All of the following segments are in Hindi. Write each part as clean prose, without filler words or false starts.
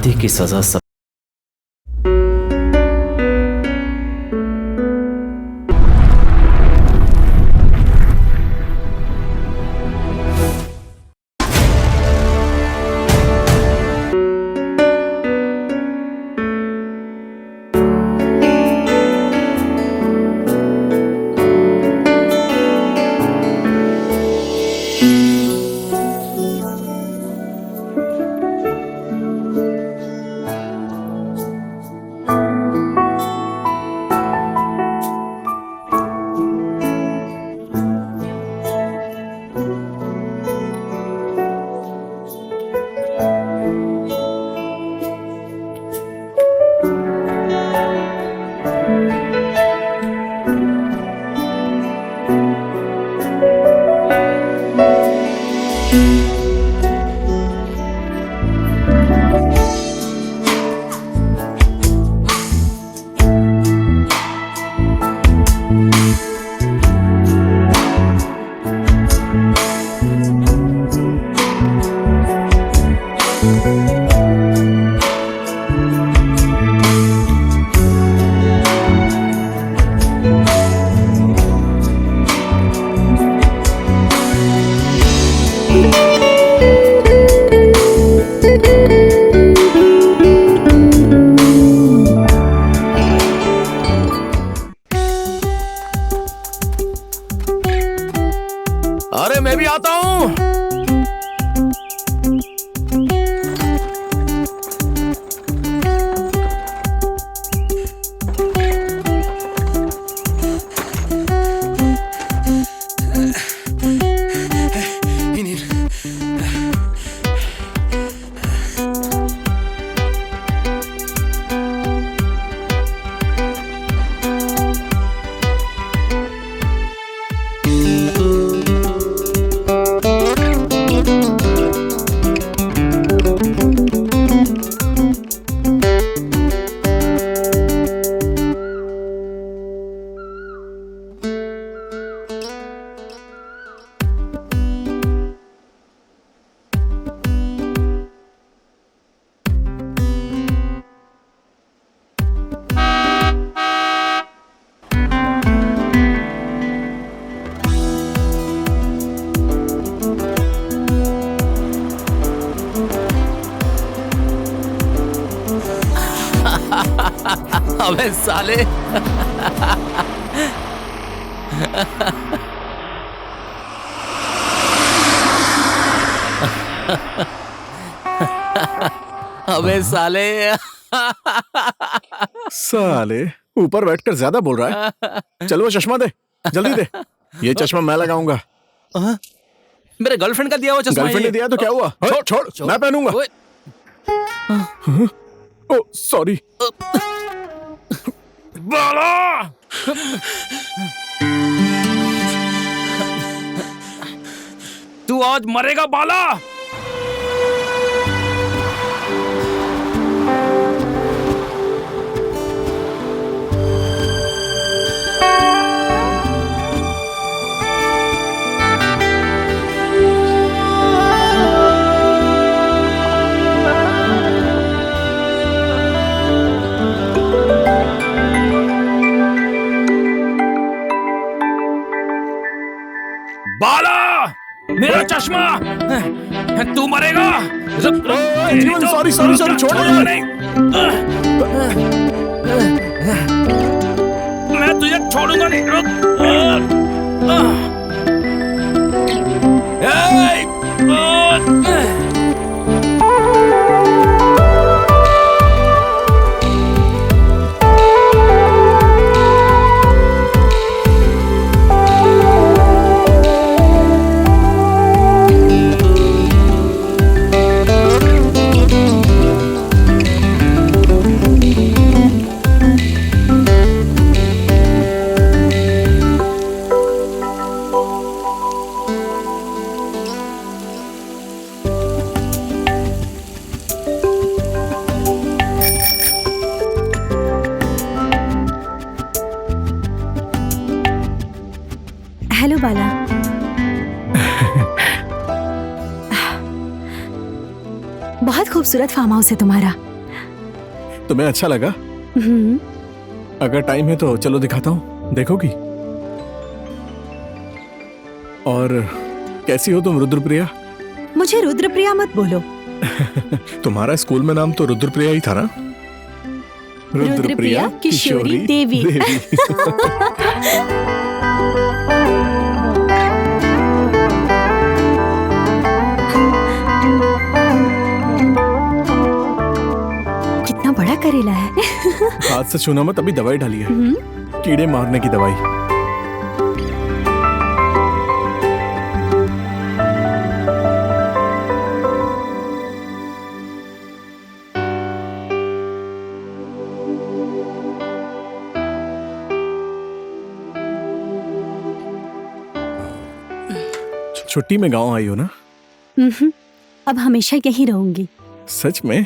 गलती की सजा सब। अरे मैं भी आता हूँ। अबे साले। अबे साले। साले ऊपर बैठकर ज्यादा बोल रहा है। चल वो चश्मा दे, जल्दी दे। ये चश्मा मैं लगाऊंगा। मेरे गर्लफ्रेंड का दिया हुआ चश्मा। गर्लफ्रेंड ने दिया तो क्या हुआ? छोड़, मैं पहनूंगा। ओ सॉरी। बाला! तू आज मरेगा बाला। बाला, मेरा चश्मा। तू मरेगा। जीवन सॉरी, छोड़ नहीं। मैं तुझे छोड़ूंगा नहीं। रुक। हेलो बाला। बहुत खूबसूरत फार्म हाउस है तुम्हारा। तुम्हें अच्छा लगा? अगर टाइम है तो चलो दिखाता हूँ, देखोगी? और कैसी हो तुम रुद्रप्रिया? मुझे रुद्रप्रिया मत बोलो। तुम्हारा स्कूल में नाम तो रुद्रप्रिया ही था ना? रुद्रप्रिया किशोरी देवी। कितना बड़ा करेला है। हाथ से छूना मत, अभी दवाई डाली है, कीड़े मारने की दवाई। छुट्टी में गांव आई हो ना? अब हमेशा यहीं रहूंगी। सच में?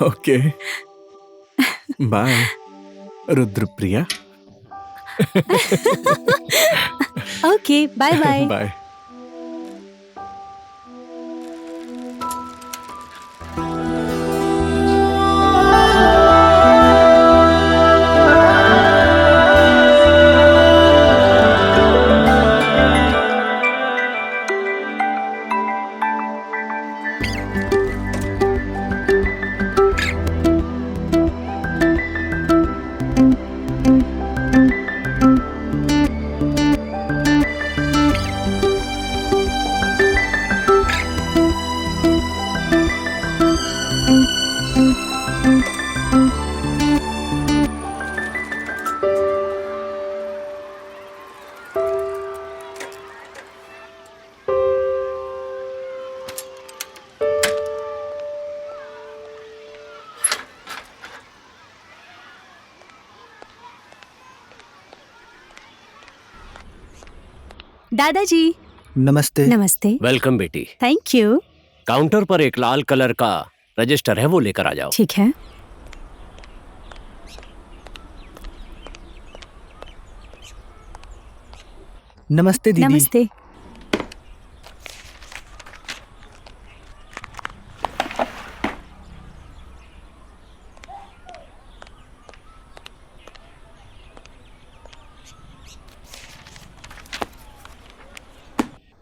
Okay, bye Rudrapriya. Okay, bye bye. Bye. दादाजी नमस्ते। नमस्ते। वेलकम बेटी। Thank you. काउंटर पर एक लाल कलर का रजिस्टर है, वो लेकर आ जाओ। ठीक है। नमस्ते दीदी। नमस्ते।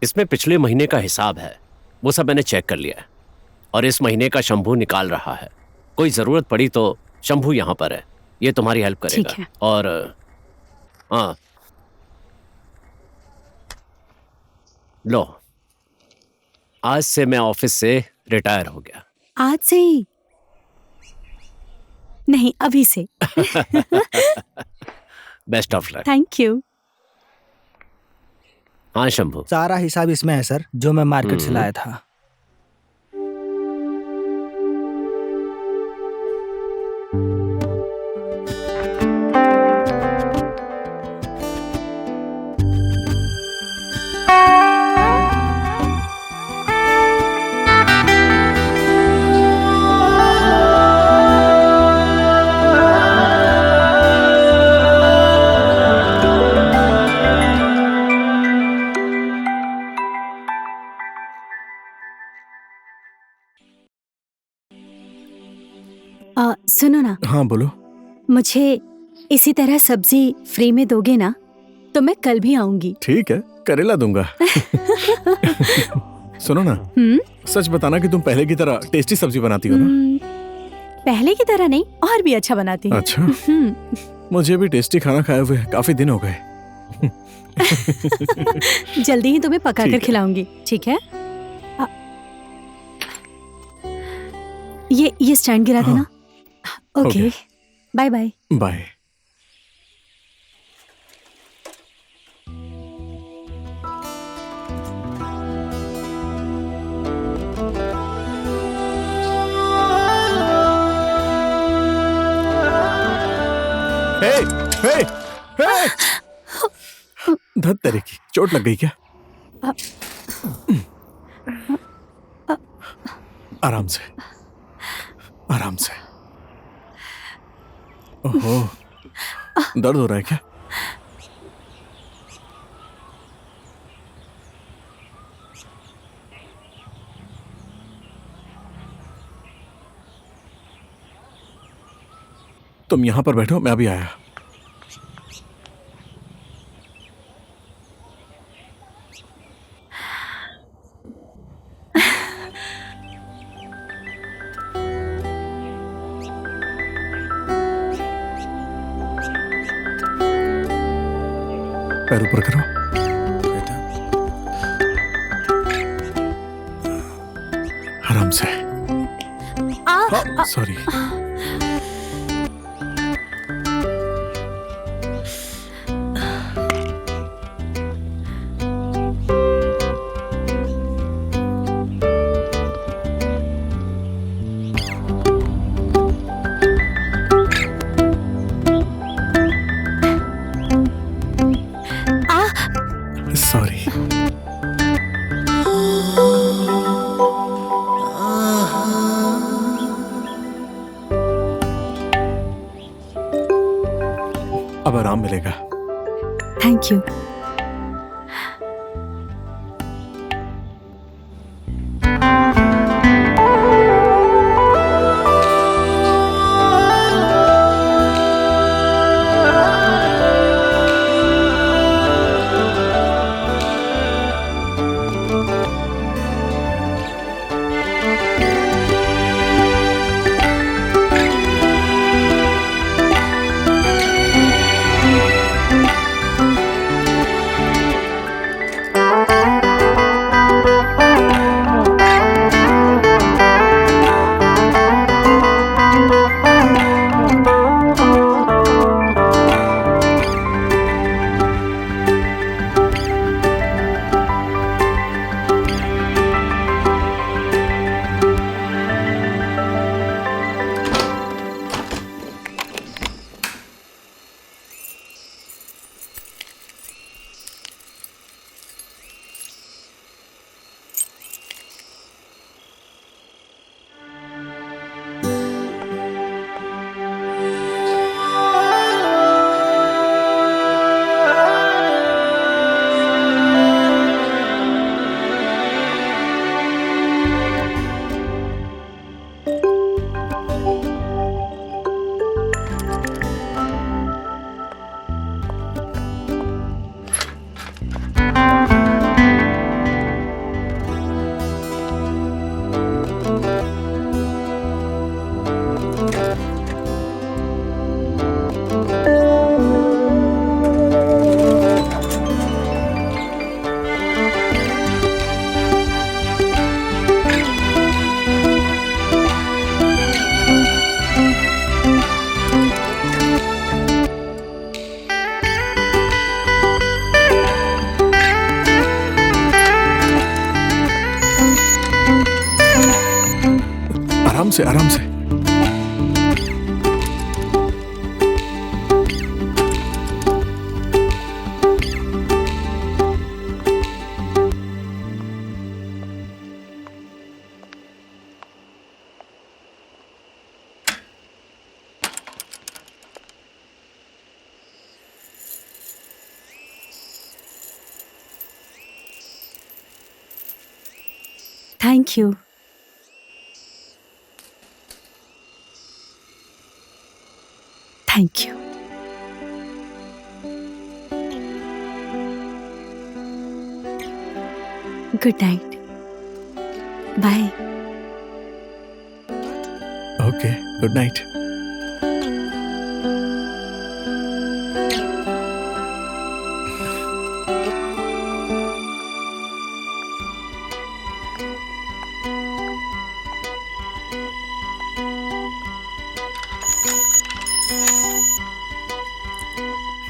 इसमें पिछले महीने का हिसाब है, वो सब मैंने चेक कर लिया है, और इस महीने का शंभू निकाल रहा है। कोई जरूरत पड़ी तो शंभू यहाँ पर है, ये तुम्हारी हेल्प करेगा। ठीक है। और हाँ, लो, आज से मैं ऑफिस से रिटायर हो गया। आज से ही नहीं, अभी से। Best of luck. Thank you. हाँ शंभू, सारा हिसाब इसमें है सर, जो मैं मार्केट से लाया था। सुनो ना, हाँ बोलो। मुझे इसी तरह सब्जी फ्री में दोगे ना? तो मैं कल भी आऊंगी। ठीक है, करेला दूंगा। सुनो ना, सच बताना कि तुम पहले की तरह टेस्टी सब्जी बनाती हो ना? पहले की तरह नहीं, और भी अच्छा बनाती हूँ। अच्छा, मुझे भी टेस्टी खाना खाए हुए काफी दिन हो गए। जल्दी ही तुम्हें पका कर ठीक है। खिलाऊंगी, ठीक है? ये स्टैंड गिरा देना। Okay, bye bye. Bye. Hey, hey, hey! धत तेरे की, चोट लग गई क्या? आराम से, आराम से। ओहो, दर्द हो रहा है क्या? तुम यहाँ पर बैठो, मैं अभी आया। पैर ऊपर करो बेटा, आराम से। सॉरी। सॉरी। अब आराम मिलेगा। Thank you. आराम से, आराम से। Thank you. Thank you. Good night. Bye. Okay, good night.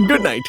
Good night.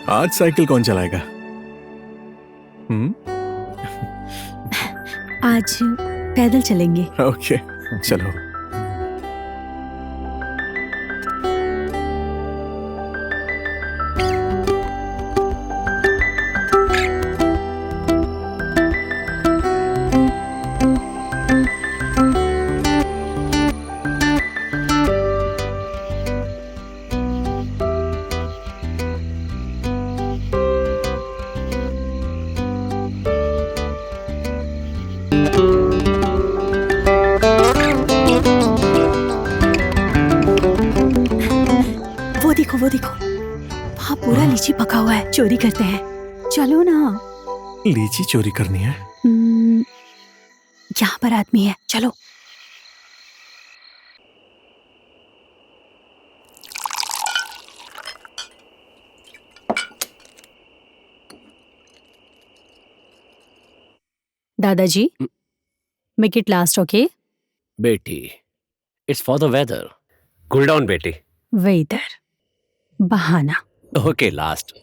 आज साइकिल कौन चलाएगा? आज पैदल चलेंगे। ओके, चलो। वो देखो, वहाँ पूरा लीची पका हुआ है। चोरी करते हैं, चलो ना। लीची चोरी करनी है? यहाँ पर आदमी है, चलो। दादाजी, मेक इट लास्ट, ओके? बेटी, it's for the weather. Cool down बेटी। वेदर, बहाना। Okay, last.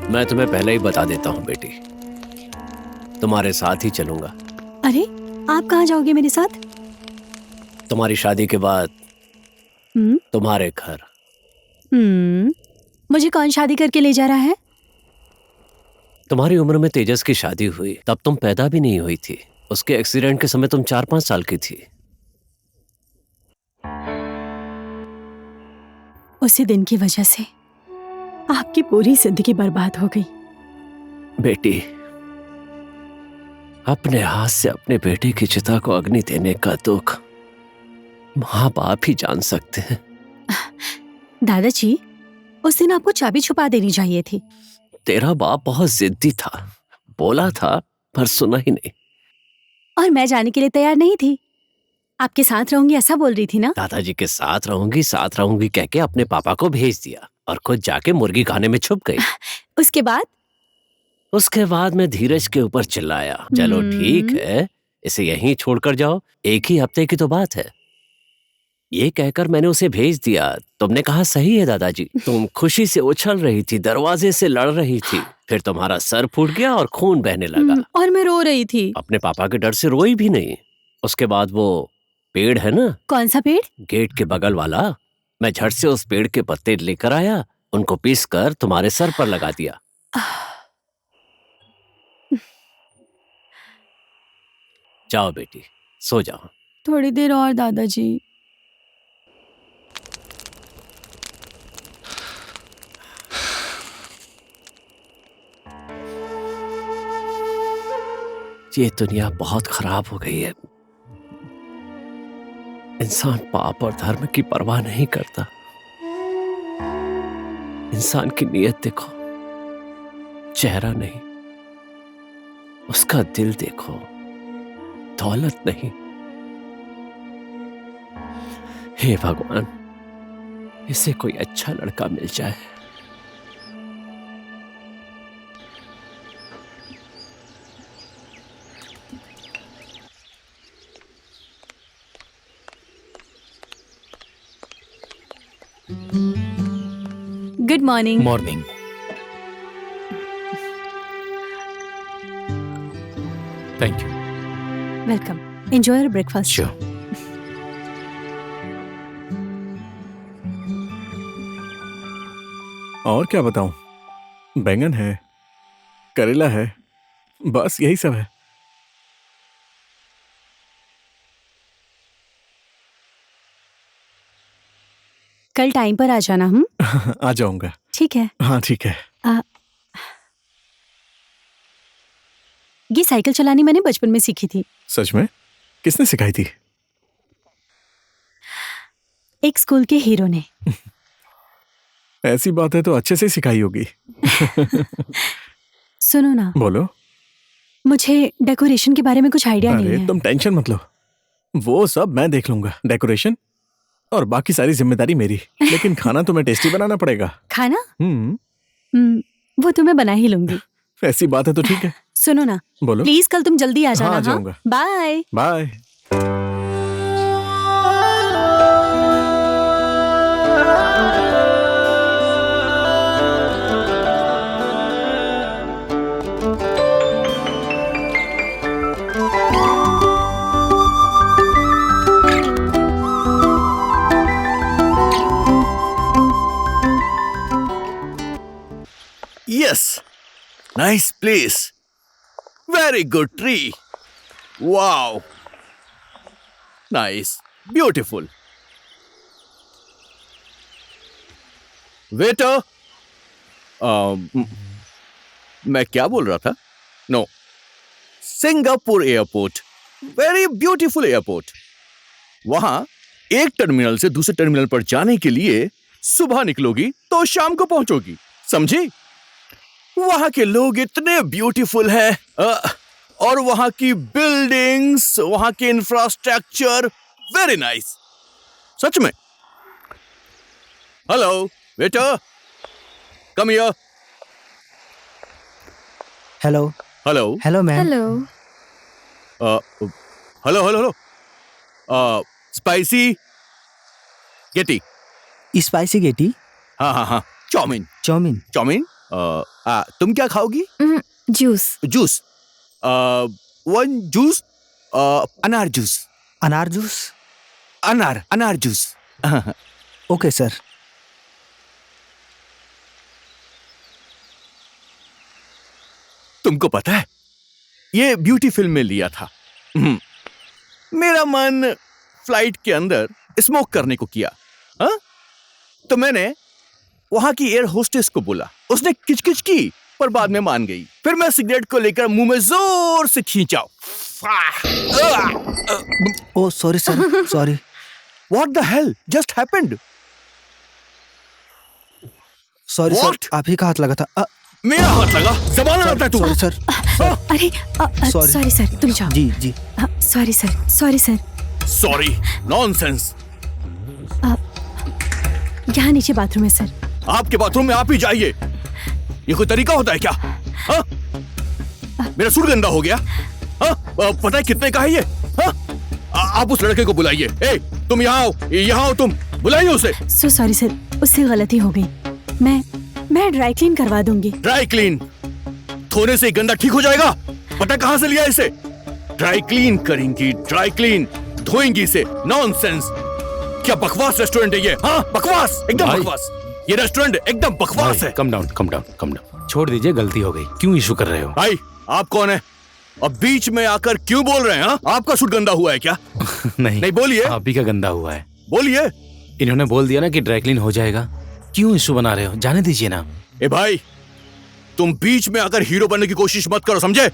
मैं तुम्हें पहले ही बता देता हूँ बेटी, तुम्हारे साथ ही चलूंगा। अरे, आप कहाँ जाओगे मेरे साथ? तुम्हारी शादी के बाद तुम्हारे घर। मुझे कौन शादी करके ले जा रहा है? तुम्हारी उम्र में तेजस की शादी हुई, तब तुम पैदा भी नहीं हुई थी। उसके एक्सीडेंट के समय तुम 4-5 साल की थी। उसी दिन की वजह से आपकी पूरी जिंदगी बर्बाद हो गई। बेटी, अपने हाथ से अपने बेटे की चिता को अग्नि देने का दुख माँ बाप ही जान सकते हैं। दादाजी, उस दिन आपको चाबी छुपा देनी चाहिए थी। तेरा बाप बहुत जिद्दी था, बोला था पर सुना ही नहीं। और मैं जाने के लिए तैयार नहीं थी। आपके साथ रहूंगी ऐसा बोल रही थी ना? दादाजी के साथ रहूंगी कह के अपने पापा को भेज दिया और खुद जाके मुर्गी खाने में छुप गई। उसके बाद मैं धीरज के ऊपर चिल्लाया, चलो ठीक है, इसे यहीं छोड़कर जाओ, एक ही हफ्ते की तो बात है। ये कहकर मैंने उसे भेज दिया। तुमने कहा सही है दादाजी। तुम खुशी से उछल रही थी, दरवाजे से लड़ रही थी, फिर तुम्हारा सर फूट गया और खून बहने लगा। और मैं रो रही थी। अपने पापा के डर से रोई भी नहीं। उसके बाद वो पेड़ है ना, कौन सा पेड़? गेट के बगल वाला, मैं झट से उस पेड़ के पत्ते लेकर आया, उनको पीस कर तुम्हारे सर पर लगा दिया। जाओ बेटी, सो जाओ। थोड़ी देर और दादाजी। ये दुनिया बहुत खराब हो गई है। इंसान पाप और धर्म की परवाह नहीं करता। इंसान की नीयत देखो, चेहरा नहीं, उसका दिल देखो, दौलत नहीं। हे भगवान, इसे कोई अच्छा लड़का मिल जाए। Good morning. Morning. Thank you. Welcome. Enjoy your breakfast. Sure. और क्या बताऊं, बैंगन है, करेला है, बस यही सब है। कल टाइम पर आ जाना। आ जाऊंगा। ठीक है। हाँ ठीक है। ये साइकिल चलानी मैंने बचपन में सीखी थी। सच में? किसने सिखाई थी? एक स्कूल के हीरो ने। ऐसी बात है तो अच्छे से सिखाई होगी। सुनो ना, बोलो। मुझे डेकोरेशन के बारे में कुछ आइडिया नहीं अरे है। तुम टेंशन मत लो, वो सब मैं देख लूंगा। डेकोरेशन और बाकी सारी जिम्मेदारी मेरी। लेकिन खाना तुम्हें टेस्टी बनाना पड़ेगा। खाना हम्म, वो तो मैं बना ही लूंगी। ऐसी बात है तो ठीक है। सुनो ना, बोलो। प्लीज कल तुम जल्दी आ जाना। हाँ, आ हाँ, जाऊंगा। Bye. Bye. Yes, nice place. Very good tree. Wow. Nice, beautiful. Waiter. मैं क्या बोल रहा था? No. Singapore airport. Very beautiful airport. वहां एक टर्मिनल से दूसरे टर्मिनल पर जाने के लिए सुबह निकलोगी तो शाम को पहुंचोगी. समझी? वहां के लोग इतने ब्यूटीफुल हैं और वहां की बिल्डिंग्स, वहां के इंफ्रास्ट्रक्चर वेरी नाइस. सच में. Hello waiter, come here. Hello hello hello ma'am. Hello. Hello hello hello. Spicy गेटी. स्पाइसी गेटी हाँ हाँ हाँ. चाउमीन. चाउमीन। चाउमीन. तुम क्या खाओगी? जूस। जूस. One juice. अनार जूस. अनार जूस। अनार जूस. Okay sir. तुमको पता है ये ब्यूटी फिल्म में लिया था. मेरा मन फ्लाइट के अंदर स्मोक करने को किया. हाँ? तो मैंने वहां की एयर होस्टेस को बोला. उसने किचकिच की पर बाद में मान गई. फिर मैं सिगरेट को लेकर मुंह में जोर से खींचा. Oh sorry sir, sorry. What the hell just happened? Sorry sir, What? आप ही का हाथ लगा था। मेरा हाथ लगा. जबान लड़ता है तू. Sorry sir. अरे Sorry. सॉरी सर, तुम जाओ। जी जी। Sorry sir, sorry sir. Sorry. Nonsense. यहाँ नीचे बाथरूम है सर। आपके बाथरूम में आप ही जाइए. ये कोई तरीका होता है क्या? हाँ? मेरा सूट गंदा हो गया. हाँ? पता है कितने का है ये? हाँ? आप उस लड़के को बुलाइए. ए, तुम यहाँ आओ तुम. बुलाइए उसे. सो सॉरी सर, उससे गलती हो गई. मैं ड्राई क्लीन करवा दूंगी. Dry clean? धोने से गंदा ठीक हो जाएगा? पता कहाँ से लिया इसे? ड्राई क्लीन करेंगी, ड्राई क्लीन धोएंगी इसे. नॉनसेंस. क्या बकवास रेस्टोरेंट है ये? हाँ, बकवास, एकदम भाई। बकवास. ये रेस्टोरेंट एकदम बकवास है. Come down. छोड़ दीजिए, गलती हो गई. क्यों इशू कर रहे हो? भाई, आप कौन है? अब बीच में आकर क्यों बोल रहे हैं? हाँ? आपका सूट गंदा हुआ है क्या? नहीं, बोलिए. आप ही का गंदा हुआ है. बोलिए. इन्होंने बोल दिया ना कि ड्राई क्लीन हो जाएगा. क्यों इशू बना रहे हो? जाने दीजिए ना. ए भाई, तुम बीच में आकर हीरो बनने की कोशिश मत करो, समझे?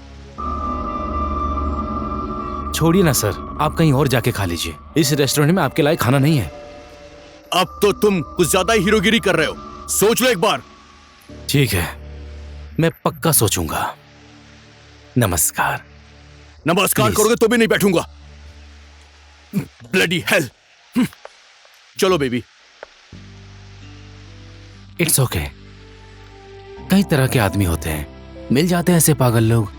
छोड़िए ना सर, आप कहीं और जाके खा लीजिए. इस रेस्टोरेंट में आपके लायक खाना नहीं है. अब तो तुम कुछ ज्यादा ही हीरोगिरी कर रहे हो. सोच लो एक बार. ठीक है, मैं पक्का सोचूंगा. नमस्कार. नमस्कार Please. करोगे तो भी नहीं बैठूंगा. Bloody hell. चलो बेबी. It's okay. कई तरह के आदमी होते हैं, मिल जाते हैं ऐसे पागल लोग.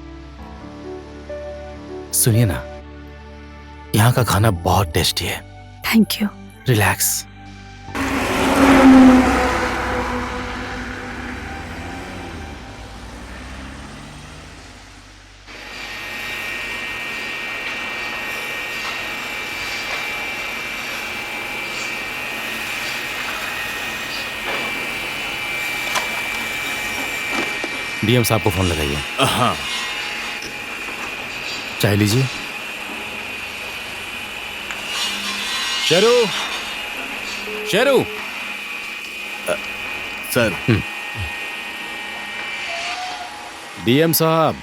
सुनिए ना, यहाँ का खाना बहुत टेस्टी है. Thank you. रिलैक्स. डीएम साहब को फोन लगाइए. हाँ. चाय लीजिए. शेरू. सर. डीएम साहब.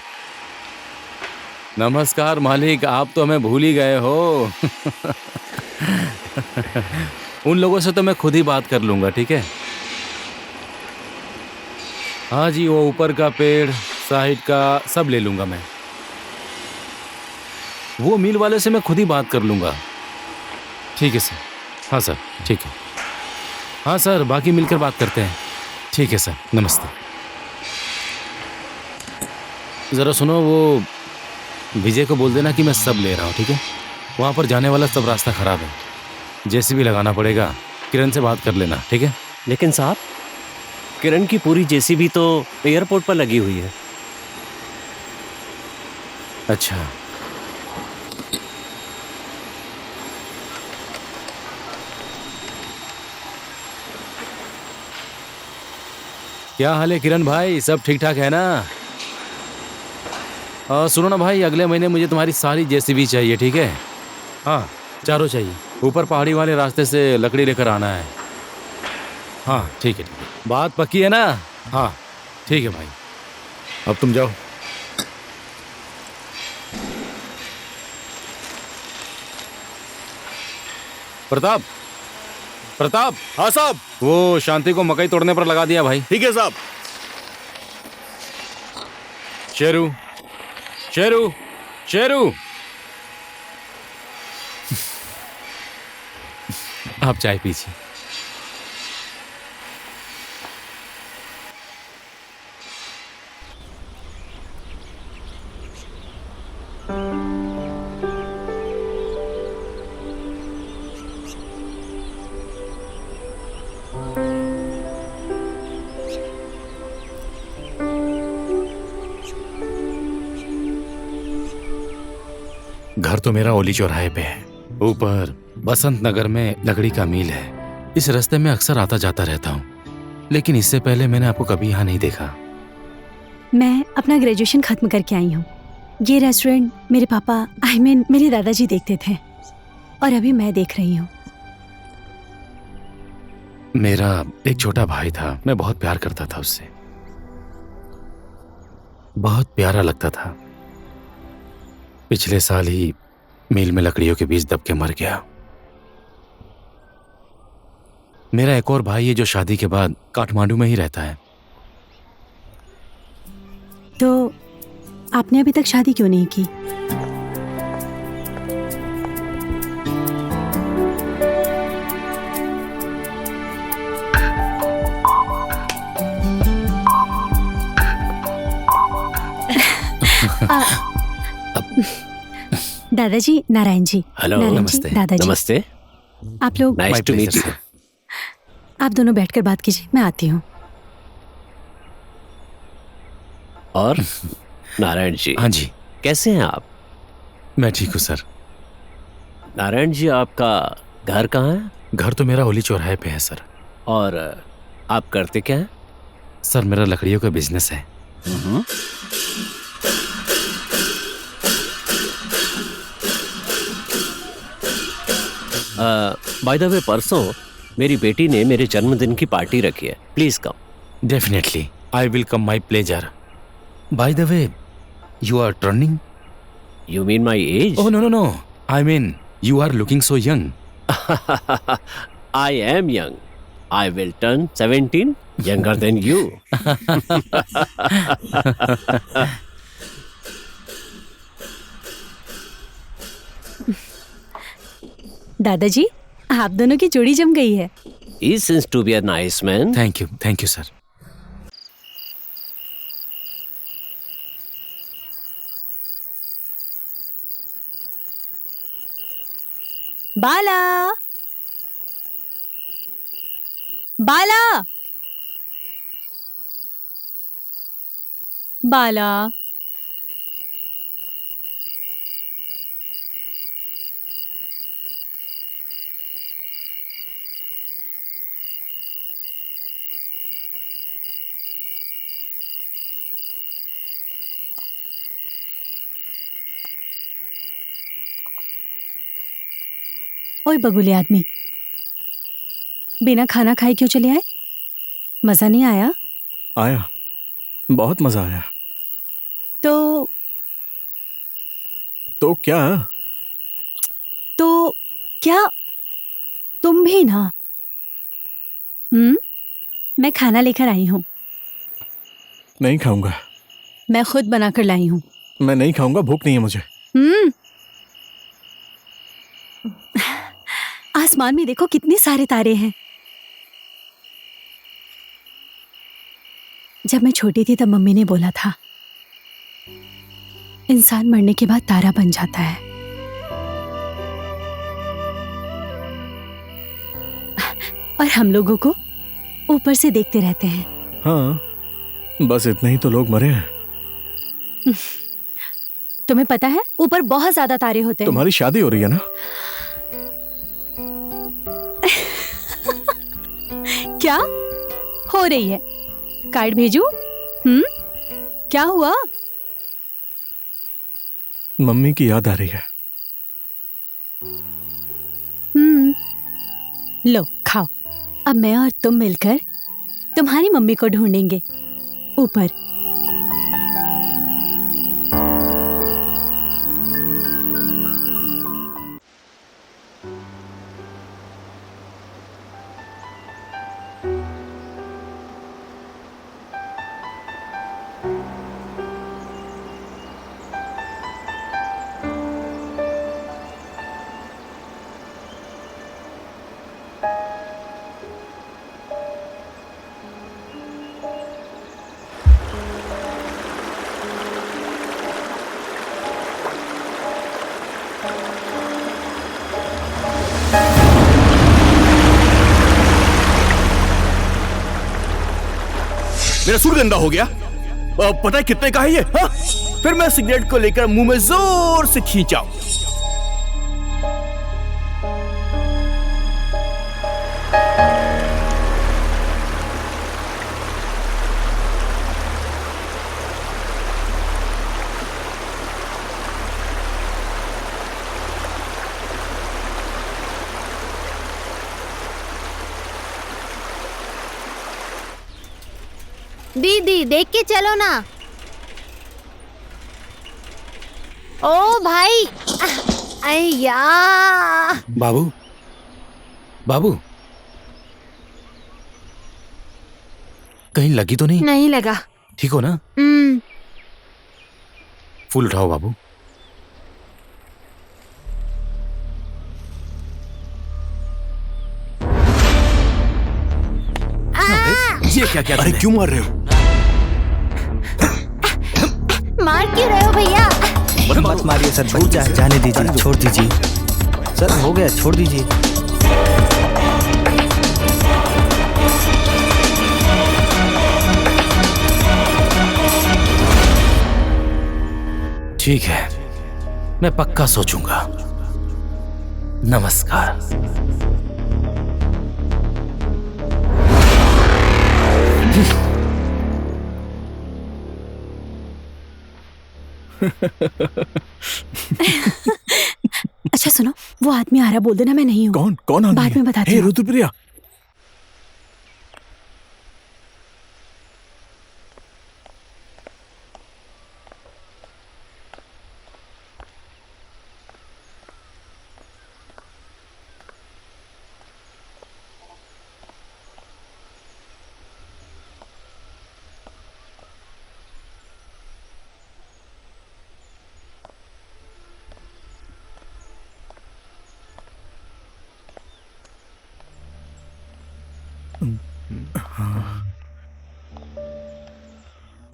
नमस्कार मालिक, आप तो हमें भूल ही गए हो. उन लोगों से तो मैं खुद ही बात कर लूंगा, ठीक है? हाँ जी, वो ऊपर का पेड़ साइड का सब ले लूंगा मैं। वो मिल वाले से मैं खुद ही बात कर लूंगा। ठीक है सर। हाँ सर, ठीक है। हाँ सर, बाकी मिलकर बात करते हैं। ठीक है सर, नमस्ते। ज़रा सुनो, वो विजय को बोल देना कि मैं सब ले रहा हूँ, ठीक है? वहाँ पर जाने वाला सब रास्ता ख़राब है, जैसे भी लगाना पड़ेगा। किरण से बात कर लेना, ठीक है? लेकिन साहब, किरण की पूरी जेसीबी तो एयरपोर्ट पर लगी हुई है। अच्छा, क्या हाल है किरण भाई? सब ठीक ठाक है ना? सुनो ना भाई, अगले महीने मुझे तुम्हारी सारी जेसीबी चाहिए, ठीक है? हाँ, चारों चाहिए। ऊपर पहाड़ी वाले रास्ते से लकड़ी लेकर आना है। हाँ ठीक है, ठीक है। बात पक्की है ना? हाँ ठीक है भाई, अब तुम जाओ। प्रताप, प्रताप। हाँ साहब। वो शांति को मकई तोड़ने पर लगा दिया भाई। ठीक है साहब। शेरू, शेरू, शेरू। आप चाय पीजिए। घर तो मेरा ओली चौराहे पे है, ऊपर बसंत नगर में लकड़ी का मील है। इस रास्ते में अक्सर आता जाता रहता हूँ, लेकिन इससे पहले मैंने आपको कभी यहाँ नहीं देखा। मैं अपना ग्रेजुएशन खत्म करके आई हूँ। ये रेस्टोरेंट मेरे पापा मेरे दादाजी देखते थे और अभी मैं देख रही हूँ। मेरा एक छोटा भाई था, मैं बहुत प्यार करता था उससे, बहुत प्यारा लगता था। पिछले साल ही मील में लकड़ियों के बीच दब के मर गया। मेरा एक और भाई है जो शादी के बाद काठमांडू में ही रहता है। तो आपने अभी तक शादी क्यों नहीं की? दादाजी, नारायण जी। हेलो, नारायण जी, नमस्ते। दादाजी। नमस्ते, आप लोग नाइस टू मीट यू। आप दोनों बैठकर बात कीजिए, मैं आती हूँ। और नारायण जी, हाँ जी, कैसे हैं आप? मैं ठीक हूँ सर। नारायण जी, आपका घर कहाँ है? घर तो मेरा ओली चौराहे पे है सर। और आप करते क्या हैं? सर मेरा लकड़ियों का बिजनेस है। बाय द वे, परसों मेरी बेटी ने मेरे जन्मदिन की पार्टी रखी है, please come. Definitely, I will come, my pleasure. By the way, you are turning. You mean my age? Oh no no no, I mean you are looking so young. I am young. I will turn 17, younger than you. दादाजी, आप दोनों की जोड़ी जम गई है। He seems to be a nice man. Thank you sir. Bala, Bala, Bala. ओए बगुले आदमी, बिना खाना खाए क्यों चले आए? मजा नहीं आया? आया, बहुत मजा आया। तो क्या? तो क्या तुम भी ना? मैं खाना लेकर आई हूँ। नहीं खाऊंगा। मैं खुद बनाकर लाई हूँ। मैं नहीं खाऊंगा, भूख नहीं है मुझे। आसमान में देखो कितने सारे तारे हैं। जब मैं छोटी थी तब मम्मी ने बोला था, इंसान मरने के बाद तारा बन जाता है। और हम लोगों को ऊपर से देखते रहते हैं। हाँ, बस इतने ही तो लोग मरे हैं। तुम्हें पता है ऊपर बहुत ज्यादा तारे होते हैं। तुम्हारी शादी हो रही है ना? क्या हो रही है? कार्ड भेजूं? क्या हुआ? मम्मी की याद आ रही है। लो खाओ। अब मैं और तुम मिलकर तुम्हारी मम्मी को ढूंढेंगे ऊपर। मेरा सूट गंदा हो गया। पता है कितने का है ये? हाँ? फिर मैं सिगरेट को लेकर मुंह में जोर से खींचा। दीदी देख के चलो ना। ओ भाई, अय्या। बाबू, बाबू, कहीं लगी तो नहीं? नहीं लगा। ठीक हो ना? फूल उठाओ बाबू। ये क्या क्या? अरे क्यों मार रहे हो? मार क्यों रहे हो भैया? मत मारिए सर, जाने दीजिए, छोड़ दीजिए सर, हो गया, छोड़ दीजिए। ठीक है, मैं पक्का सोचूंगा। नमस्कार। अच्छा सुनो, वो आदमी आ रहा, बोल देना मैं नहीं हूँ। कौन कौन आदमी बाद है? में बताती हे हूँ। रुद्रप्रिया,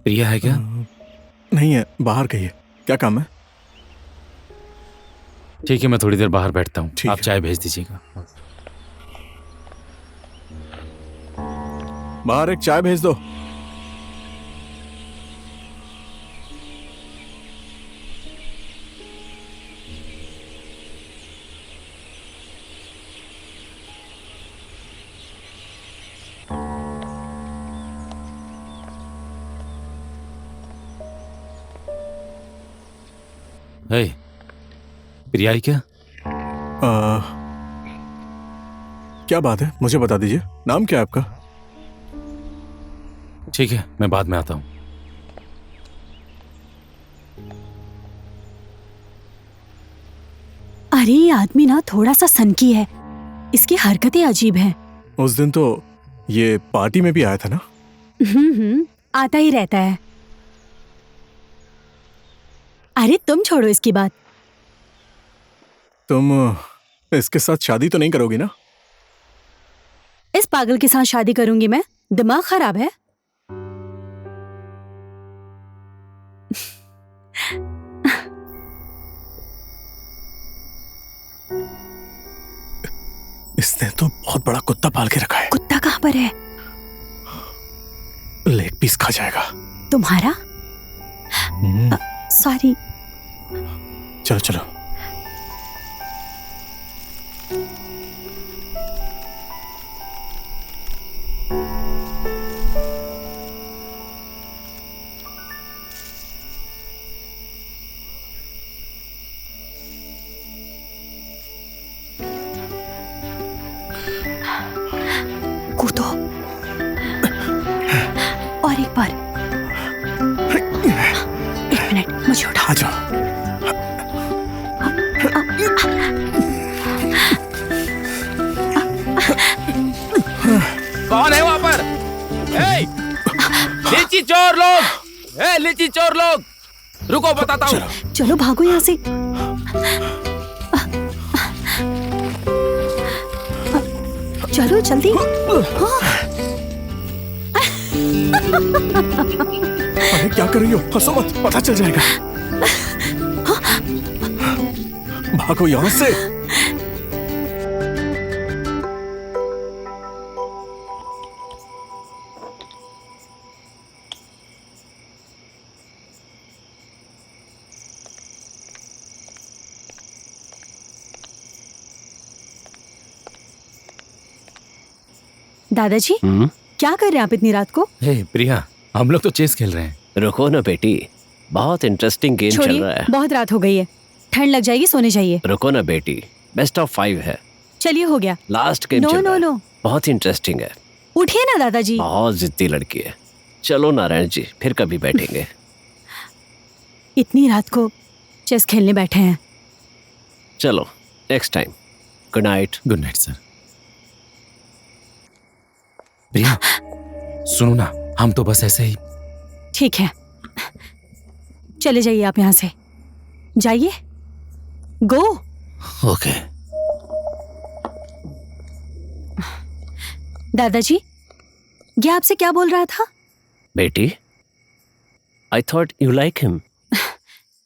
प्रिया है क्या? नहीं है, बाहर गई है। क्या काम है? ठीक है, मैं थोड़ी देर बाहर बैठता हूँ, ठीक आप है। चाय भेज दीजिएगा। बाहर एक चाय भेज दो। हे, प्रिया है क्या? क्या बात है, मुझे बता दीजिए। नाम क्या है आपका? ठीक है, मैं बाद में आता हूँ। अरे ये आदमी ना थोड़ा सा सनकी है, इसकी हरकतें अजीब हैं। उस दिन तो ये पार्टी में भी आया था ना? आता ही रहता है। अरे तुम छोड़ो इसकी बात। तुम इसके साथ शादी तो नहीं करोगी ना? इस पागल के साथ शादी करूंगी मैं? दिमाग खराब है? इसने तो बहुत बड़ा कुत्ता पाल के रखा है। कुत्ता कहाँ पर है? लेग पीस खा जाएगा। तुम्हारा? सॉरी। चलो चलो। कूदो और एक बार। एक मिनट, मुझे उठा। आ जाओ। कौन है वहां पर? ए, लीची चोर लोग! ए, लीची चोर लोग! रुको, बताता हूँ। चलो भागो यहाँ से। चलो जल्दी। अरे क्या कर रही हो? हंसो मत, पता चल जाएगा। भागो यहाँ से। दादाजी, क्या कर रहे हैं आप इतनी रात को? हे प्रिया, हम लोग तो चेस खेल रहे हैं। रुको ना बेटी, बहुत इंटरेस्टिंग गेम चल छोड़िए, रहा है। बहुत रात हो गई है, ठंड लग जाएगी, सोने जाइए। रुको ना बेटी, बेस्ट ऑफ 5 है, चलिए हो गया। लास्ट गेम नो चल नो रहा है। नो, बहुत इंटरेस्टिंग है। उठिए ना दादाजी। बहुत जिद्दी लड़की है। चलो नारायण जी, फिर कभी बैठेंगे। इतनी रात को चेस खेलने बैठे हैं। चलो next time. Good night. Good night sir. Priya, सुनो ना, हम तो बस ऐसे ही। ठीक है, चले जाइए आप यहाँ से, जाइए, गो। ओके। दादाजी, ये आपसे क्या बोल रहा था? बेटी, I thought you like him.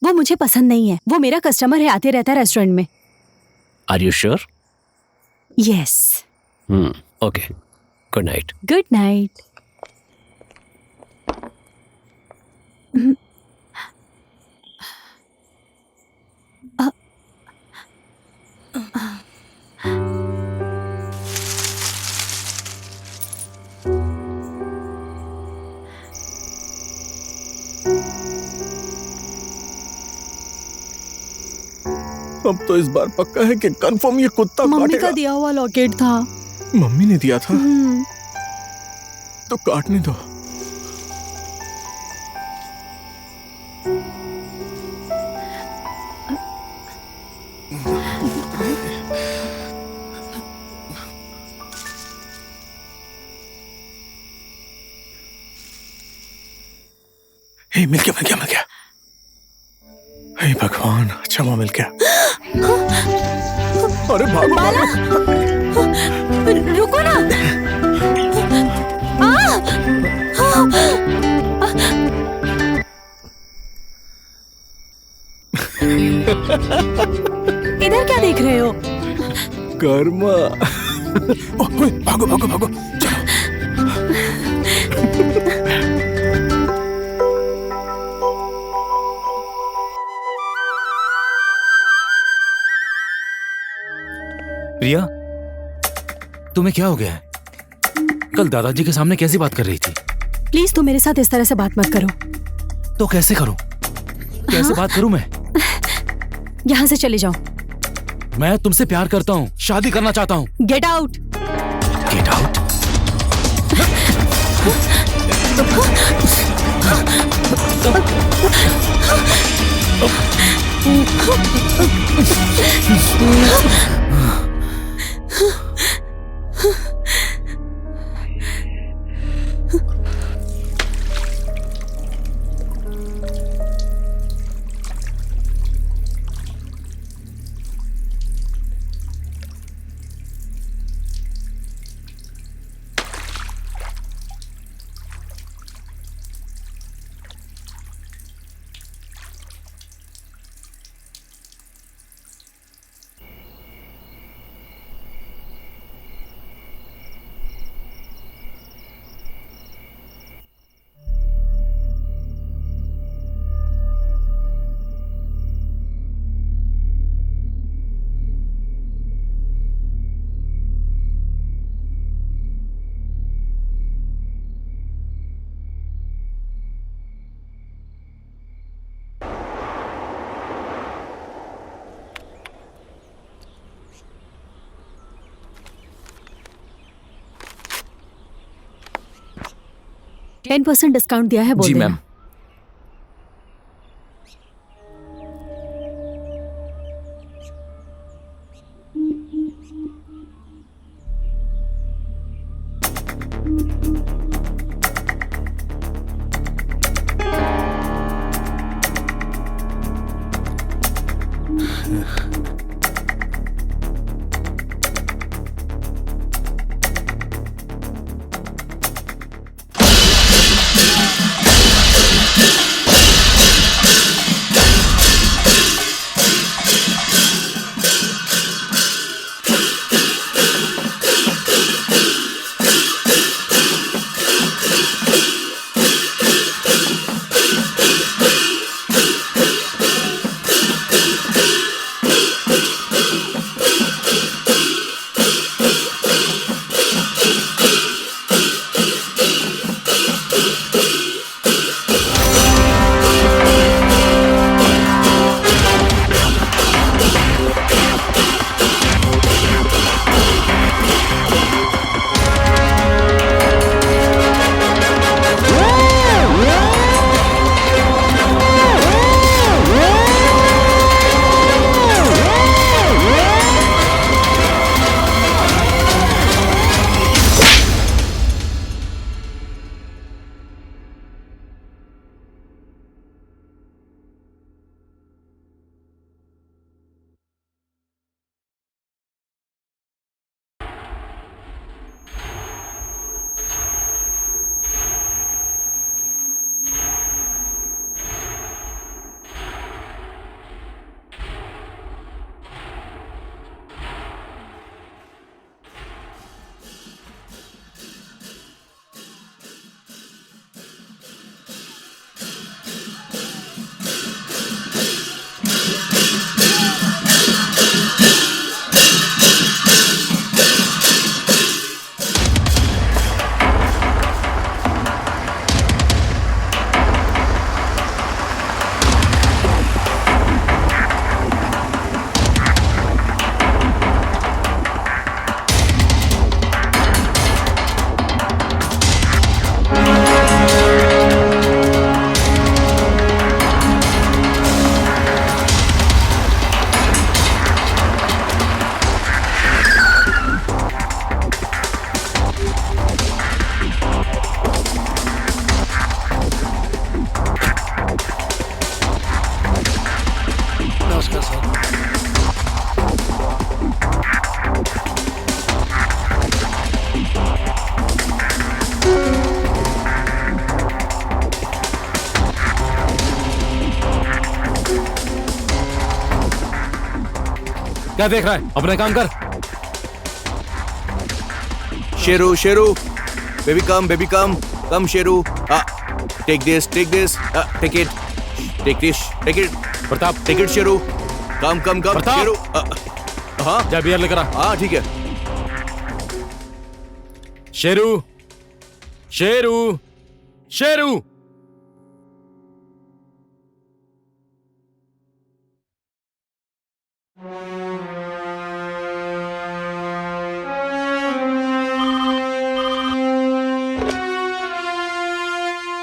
वो मुझे पसंद नहीं है, वो मेरा कस्टमर है, आते रहता है रेस्टोरेंट में। Are you sure? Yes. Okay, good night. Good night. अब तो इस बार पक्का है कि कंफर्म ये कुत्ता मम्मी काटेगा। का दिया हुआ लॉकेट था। मम्मी ने दिया था तो काटने दो। हे, मिल गया मिल गया मिल गया। हे भगवान, अच्छा वहां मिल गया। अरे भागो भागो। रुको ना। इधर क्या देख रहे हो? कर्मा। ओए, भागो भागो भागो, चलो। प्रिया, तुम्हें क्या हो गया है? कल दादाजी के सामने कैसी बात कर रही थी? प्लीज तुम मेरे साथ इस तरह से बात मत करो। तो कैसे करूं? कैसे बात करूं मैं? यहाँ से चले जाओ। मैं तुमसे प्यार करता हूँ, शादी करना चाहता हूँ। Get out. Get out? 10% discount दिया है बोल जी देना। मैम। क्या देख रहा है? अपने काम कर। Sheru Sheru, baby come Sheru. Take this, take it, take it Pratap, take it Sheru. Come Pratap. Sheru. हाँ जा बियर लेकर आ। हाँ ठीक है। शेरू, शेरू, शेरू।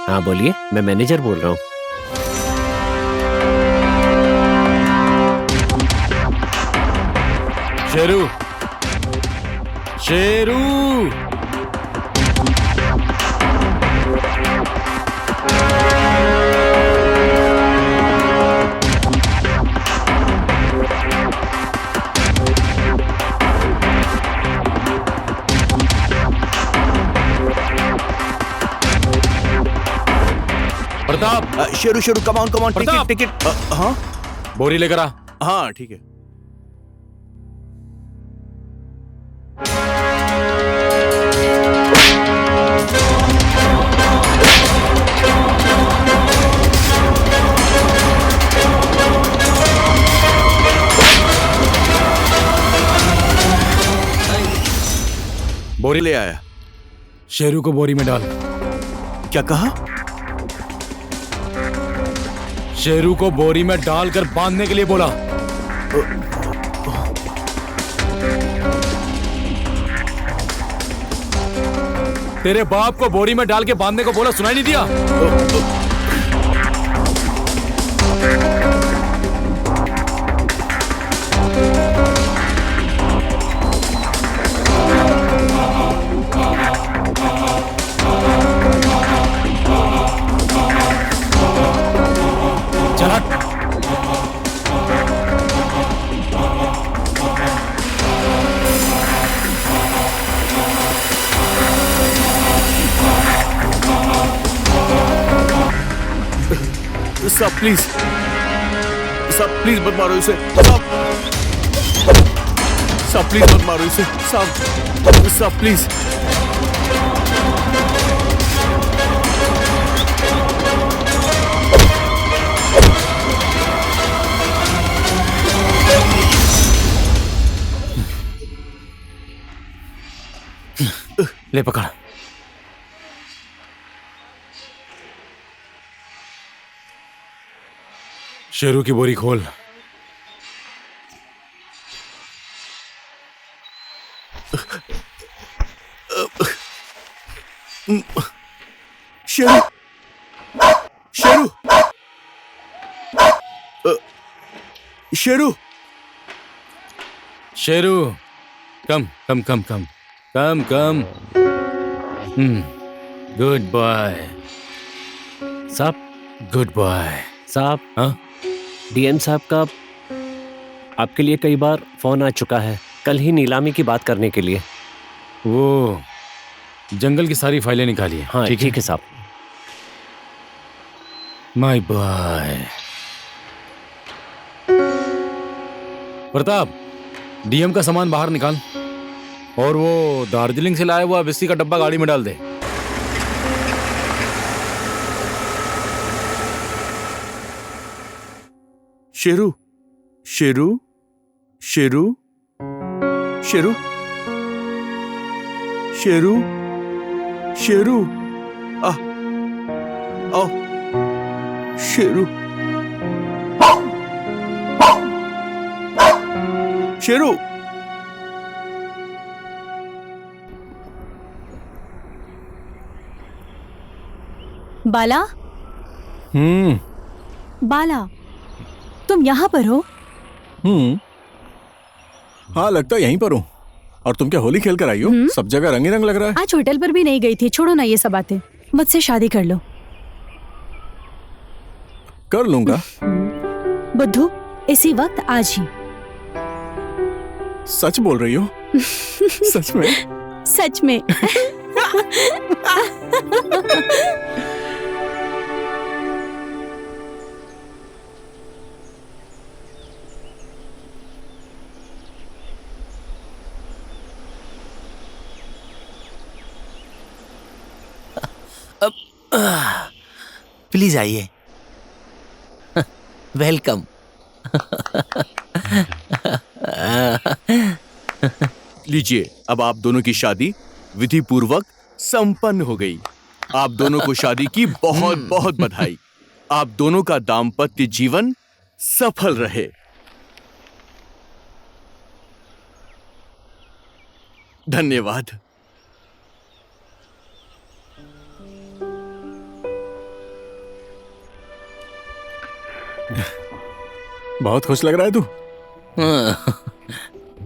हाँ बोलिए, मैं मैनेजर बोल रहा हूँ। Sheru, Sheru. Pratap, Sheru come on Pratap. Ticket. हाँ बोरी लेकर आ। हाँ ठीक है। बोरी ले आया। शेरू को बोरी में डाल। क्या कहा? शेरू को बोरी में डालकर बांधने के लिए बोला। तेरे बाप को बोरी में डाल के बांधने को बोला, सुनाई नहीं दिया? चल हट। साहब प्लीज, साहब प्लीज मत मारो इसे, साहब प्लीज मत मारो इसे, साहब प्लीज। ले पकड़। शेरू की बोरी खोल। शेरू, शेरू, शेरू, शेरू, कम कम कम कम कम कम। गुड बॉय साहब, गुड बॉय। साहब, हाँ, डीएम साहब का आपके लिए कई बार फोन आ चुका है, कल ही नीलामी की बात करने के लिए। वो जंगल की सारी फाइलें निकाली है। हाँ ठीक है साहब। माय बॉय प्रताप, डीएम का सामान बाहर निकाल और वो दार्जिलिंग से लाया हुआ विस्की का डब्बा गाड़ी में डाल दे। शेरू, शेरू, शेरू, शेरू, शेरू, शेरू, आ, आओ, शेरू, शेरू। बाला, बाला, तुम यहाँ पर हो? हाँ, लगता है यहीं पर हूँ। और तुम क्या होली खेल कर आई हो? सब जगह रंग ही रंग लग रहा है। आज होटल पर भी नहीं गई थी। छोड़ो ना ये सब बातें, मुझसे शादी कर लो। कर लूंगा। बुद्धू, इसी वक्त, आज ही। सच बोल रही हो? सच में? सच में। प्लीज आइए। वेलकम। लीजिए, अब आप दोनों की शादी विधि पूर्वक संपन्न हो गई। आप दोनों को शादी की बहुत बहुत बधाई। आप दोनों का दाम्पत्य जीवन सफल रहे। धन्यवाद। बहुत खुश लग रहा है तू।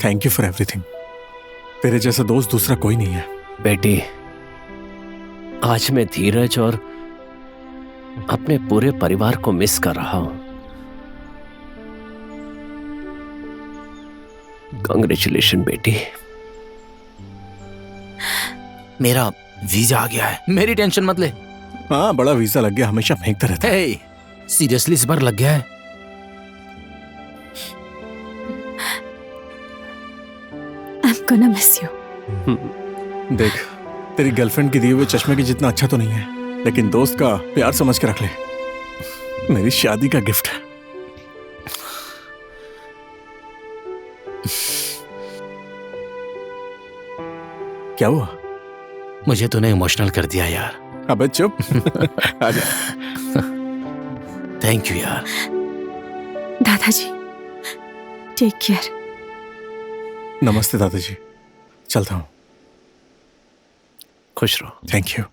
Thank you for everything. तेरे जैसा दोस्त दूसरा कोई नहीं है। बेटी, आज मैं धीरज और अपने पूरे परिवार को मिस कर रहा हूं। कांग्रेचुलेशन बेटी। मेरा वीजा आ गया है, मेरी टेंशन मत ले। हाँ, बड़ा वीजा लग गया, हमेशा फेंकता रहता है। सीरियसली इस बार लग गया है। I'm gonna miss you. देख, तेरी गर्लफ्रेंड की दिए हुए चश्मे की जितना अच्छा तो नहीं है, लेकिन दोस्त का प्यार समझ के रख ले। मेरी शादी का गिफ्ट है। क्या हुआ? मुझे तूने इमोशनल कर दिया यार। अबे चुप। आजा। थैंक यू यार। दादाजी, टेक केयर। नमस्ते दादाजी, चलता हूँ। खुश रहो। Thank you.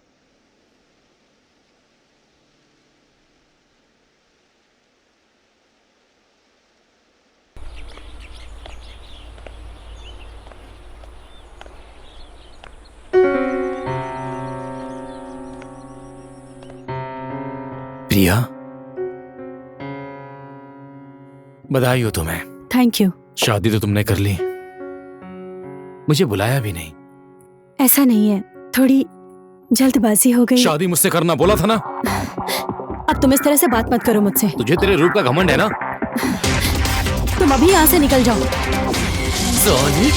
प्रिया, बधाई हो तुम्हें। Thank you. शादी तो तुमने कर ली, मुझे बुलाया भी नहीं। ऐसा नहीं है, थोड़ी जल्दबाजी हो गई। शादी मुझसे करना बोला था ना। अब तुम इस तरह से बात मत करो मुझसे। तुझे तेरे रूप का घमंड है ना। तुम अभी यहाँ से निकल जाओ। सोनी,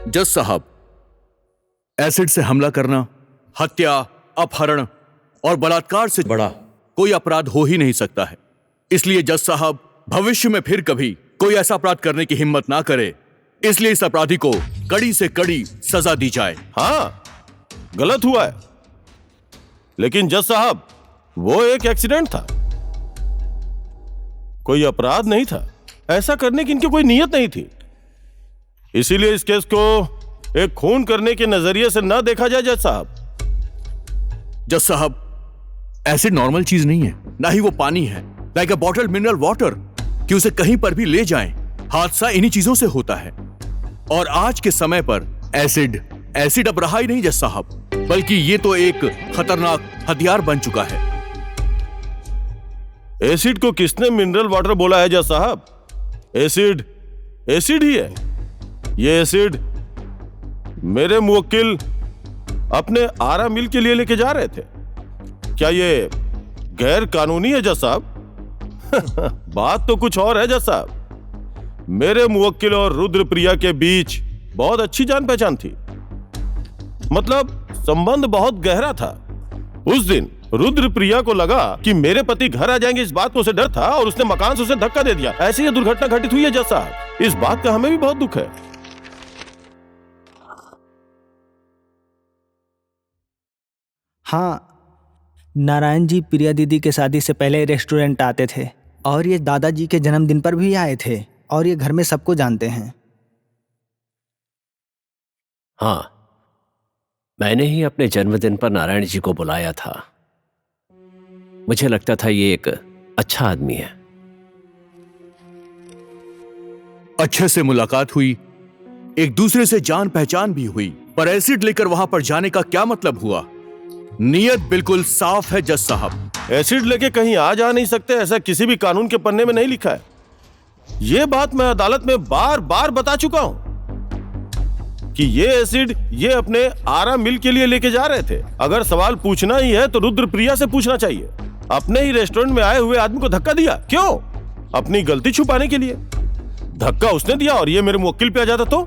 जज साहब, एसिड से हमला करना, हत्या, अपहरण और बलात्कार से बड़ा कोई अपराध हो ही नहीं सकता है। इसलिए जज साहब, भविष्य में फिर कभी कोई ऐसा अपराध करने की हिम्मत ना करे। इसलिए इस अपराधी को कड़ी से कड़ी सजा दी जाए। हाँ, गलत हुआ है, लेकिन जज साहब वो एक एक्सीडेंट था, कोई अपराध नहीं था। ऐसा करने की इनकी कोई नीयत नहीं थी। इसीलिए इस केस को एक खून करने के नजरिए से ना देखा जाए जज साहब। जज साहब, एसिड नॉर्मल चीज नहीं है, ना ही वो पानी है, लाइक अ बॉटल मिनरल वाटर कि उसे कहीं पर भी ले जाएं। हादसा इन्हीं चीजों से होता है। और आज के समय पर एसिड अब रहा ही नहीं जज साहब, बल्कि ये तो एक खतरनाक हथियार बन चुका है। एसिड को किसने मिनरल वाटर बोला है जज साहब? एसिड ही है। ये एसिड मेरे मुवक्किल अपने आरा मिल के लिए लेके जा रहे थे। क्या ये गैर कानूनी है जज साहब? बात तो कुछ और है जज साहब। मेरे मुवक्किल और रुद्रप्रिया के बीच बहुत अच्छी जान पहचान थी, मतलब संबंध बहुत गहरा था। उस दिन रुद्रप्रिया को लगा कि मेरे पति घर आ जाएंगे, इस बात को उसे डर था और उसने मकान से उसे धक्का दे दिया। ऐसी ये दुर्घटना घटित हुई है जज साहब। इस बात का हमें भी बहुत दुख है। हाँ, नारायण जी प्रिया दीदी के शादी से पहले रेस्टोरेंट आते थे और ये दादाजी के जन्मदिन पर भी आए थे और ये घर में सबको जानते हैं। हाँ, मैंने ही अपने जन्मदिन पर नारायण जी को बुलाया था। मुझे लगता था ये एक अच्छा आदमी है। अच्छे से मुलाकात हुई, एक दूसरे से जान पहचान भी हुई, पर एसिड लेकर वहां पर जाने का क्या मतलब हुआ? नियत बिल्कुल साफ है जज साहब। एसिड लेके कहीं आ जा नहीं सकते, ऐसा किसी भी कानून के पन्ने में नहीं लिखा है। यह बात मैं अदालत में बार बार बता चुका हूं कि ये एसिड ये अपने आरा मिल के लिए लेके जा रहे थे। अगर सवाल पूछना ही है तो रुद्रप्रिया से पूछना चाहिए। अपने ही रेस्टोरेंट में आए हुए आदमी को धक्का दिया, क्यों? अपनी गलती छुपाने के लिए। धक्का उसने दिया और ये मेरे मुवक्किल पे आ जाता तो?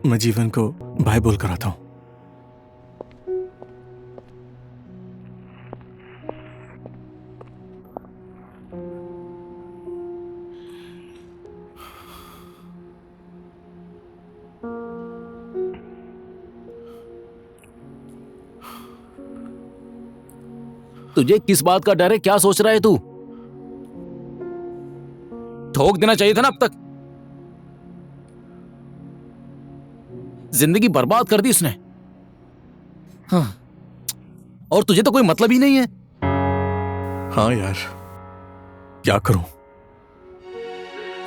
मैं जीवन को बाय बोल कर आता हूं। तुझे किस बात का डर है? क्या सोच रहा है तू? ठोक देना चाहिए था ना अब तक। जिंदगी बर्बाद कर दी उसने। हाँ। और तुझे तो कोई मतलब ही नहीं है। हाँ यार, क्या करूं?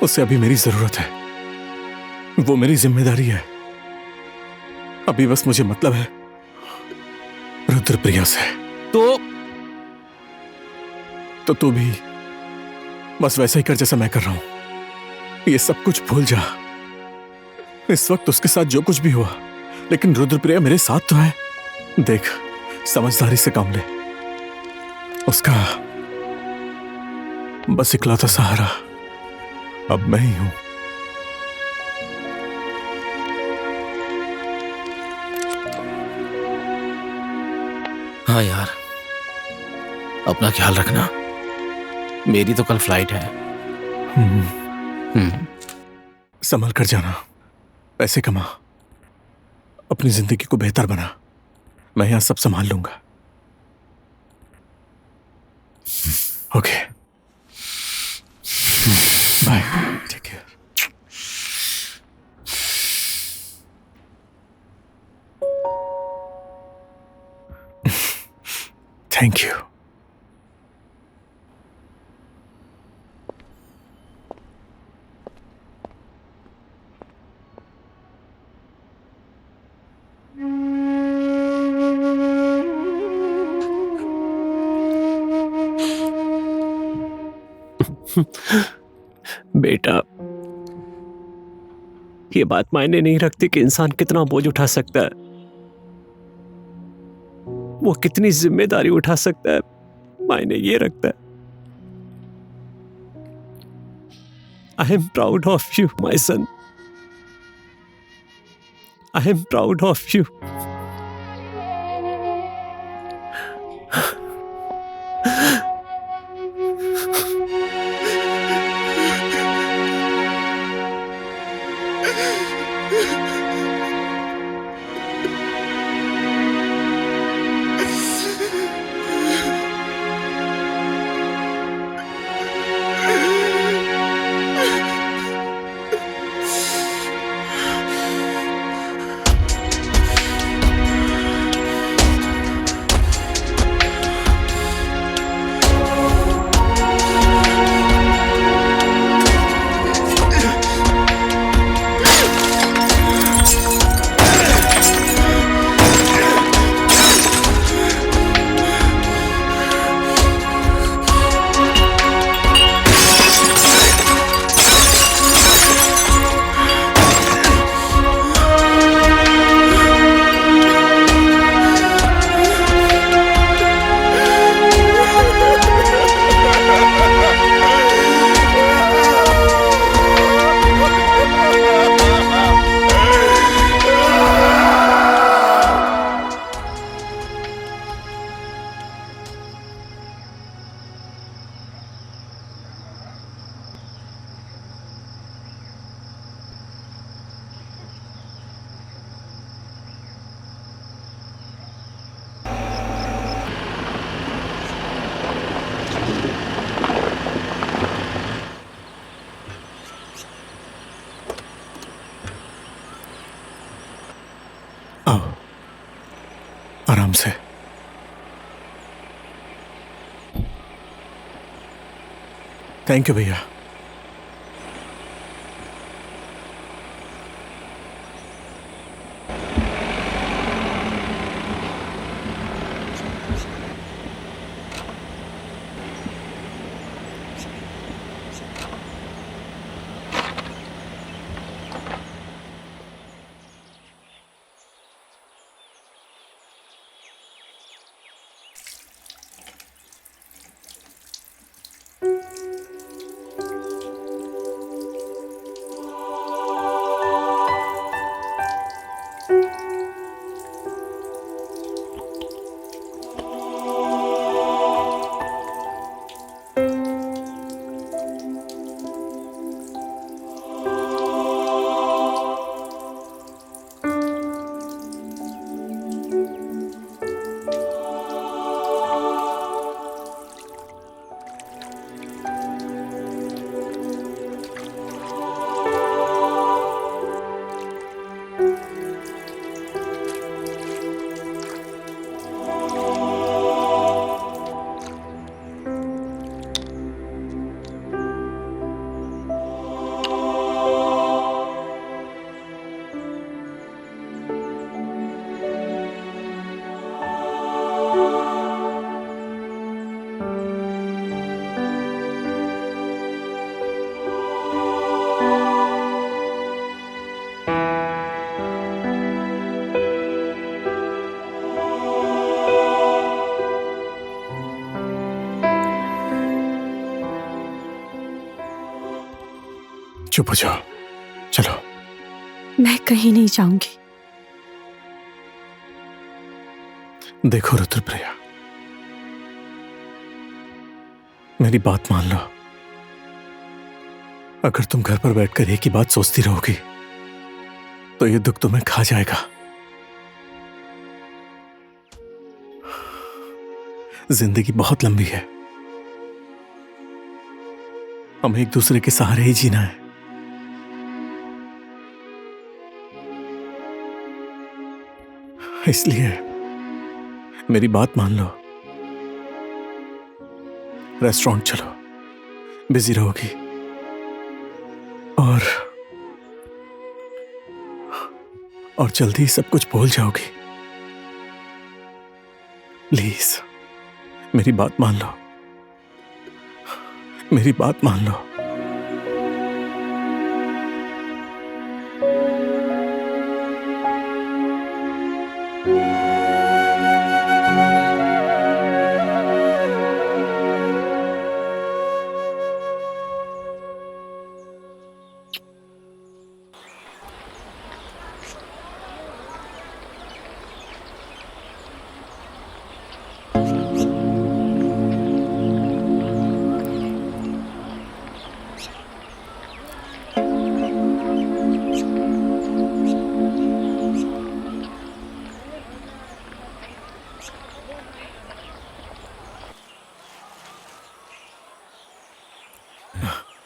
उसे अभी मेरी जरूरत है, वो मेरी जिम्मेदारी है। अभी बस मुझे मतलब है रुद्रप्रिया से। तो तू भी बस वैसा ही कर जैसा मैं कर रहा हूं। ये सब कुछ भूल जा। इस वक्त उसके साथ जो कुछ भी हुआ, लेकिन रुद्रप्रिया मेरे साथ तो है। देख, समझदारी से काम ले। उसका बस इकलौता सहारा अब मैं ही हूं। हाँ यार, अपना ख्याल रखना। मेरी तो कल फ्लाइट है। संभल कर जाना, पैसे कमा, अपनी जिंदगी को बेहतर बना। मैं यहां सब संभाल लूंगा। Okay, bye, take care. Thank you. बेटा, ये बात मायने नहीं रखती कि इंसान कितना बोझ उठा सकता है, वो कितनी जिम्मेदारी उठा सकता है। मायने ये रखता है। I am proud of you my son. I am proud of you. आराम से। थैंक यू भैया। चुप हो जाओ, चलो। मैं कहीं नहीं जाऊंगी। देखो रुद्रप्रिया, मेरी बात मान लो। अगर तुम घर पर बैठकर एक ही बात सोचती रहोगी तो ये दुख तुम्हें खा जाएगा। जिंदगी बहुत लंबी है, हमें एक दूसरे के सहारे ही जीना है। इसलिए मेरी बात मान लो, रेस्टोरेंट चलो, बिजी रहोगी और जल्दी सब कुछ भूल जाओगी। प्लीज मेरी बात मान लो, मेरी बात मान लो।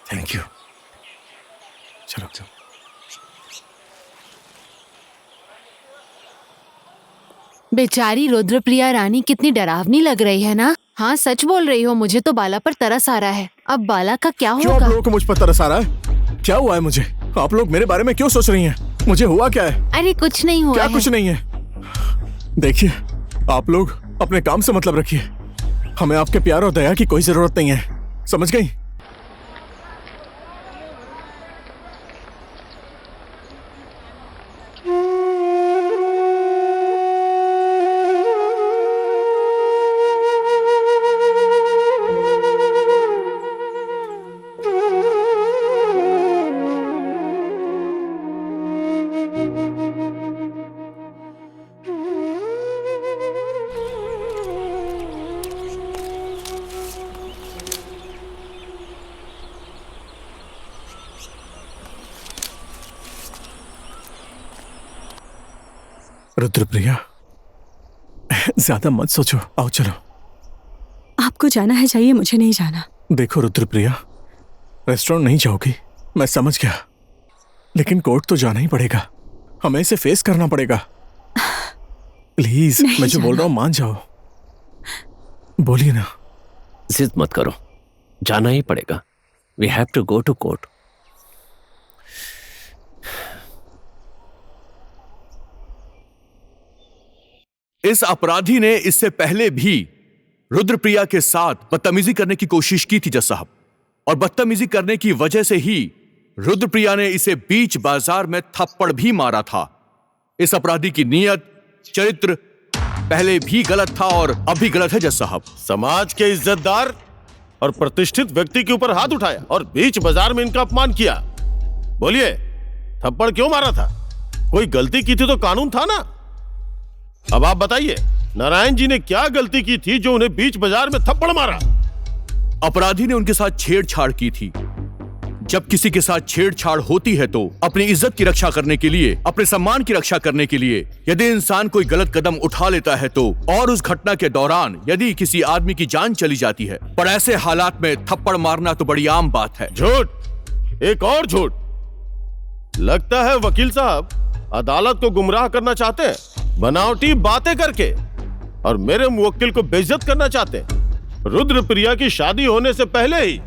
Thank you. चलो चलो। बेचारी रुद्रप्रिया रानी कितनी डरावनी लग रही है ना। हाँ सच बोल रही हो, मुझे तो बाला पर तरस आ रहा है। अब बाला का क्या क्यों होगा? आप लोगों को मुझ पर तरस आ रहा है? क्या हुआ है मुझे? आप लोग मेरे बारे में क्यों सोच रही हैं? मुझे हुआ क्या है? अरे कुछ नहीं हुआ क्या है। कुछ नहीं है? देखिए, आप लोग अपने काम से मतलब रखिए। हमें आपके प्यार और दया की कोई जरूरत नहीं है, समझ गई? रुद्रप्रिया, ज्यादा मत सोचो, आओ चलो। आपको जाना है जाइए, मुझे नहीं जाना। देखो रुद्रप्रिया, रेस्टोरेंट नहीं जाओगी, मैं समझ गया, लेकिन कोर्ट तो जाना ही पड़ेगा, हमें इसे फेस करना पड़ेगा। प्लीज, मैं जो बोल रहा हूँ मान जाओ, बोलिए ना। जिद मत करो, जाना ही पड़ेगा। We have to go to court. इस अपराधी ने इससे पहले भी रुद्रप्रिया के साथ बदतमीजी करने की कोशिश की थी जज साहब, और बदतमीजी करने की वजह से ही रुद्रप्रिया ने इसे बीच बाजार में थप्पड़ भी मारा था। इस अपराधी की नीयत, चरित्र पहले भी गलत था और अब भी गलत है जज साहब। समाज के इज्जतदार और प्रतिष्ठित व्यक्ति के ऊपर हाथ उठाया और बीच बाजार में इनका अपमान किया। बोलिए, थप्पड़ क्यों मारा था? कोई गलती की थी तो कानून था ना। अब आप बताइए, नारायण जी ने क्या गलती की थी जो उन्हें बीच बाजार में थप्पड़ मारा? अपराधी ने उनके साथ छेड़छाड़ की थी। जब किसी के साथ छेड़छाड़ होती है तो अपनी इज्जत की रक्षा करने के लिए, अपने सम्मान की रक्षा करने के लिए यदि इंसान कोई गलत कदम उठा लेता है तो, और उस घटना के दौरान यदि किसी आदमी की जान चली जाती है, पर ऐसे हालात में थप्पड़ मारना तो बड़ी आम बात है। झूठ, एक और झूठ। लगता है वकील साहब अदालत को गुमराह करना चाहते हैं, बनावटी बातें करके, और मेरे मुवक्किल को बेइज्जत करना चाहते हैं। रुद्रप्रिया की शादी होने से पहले ही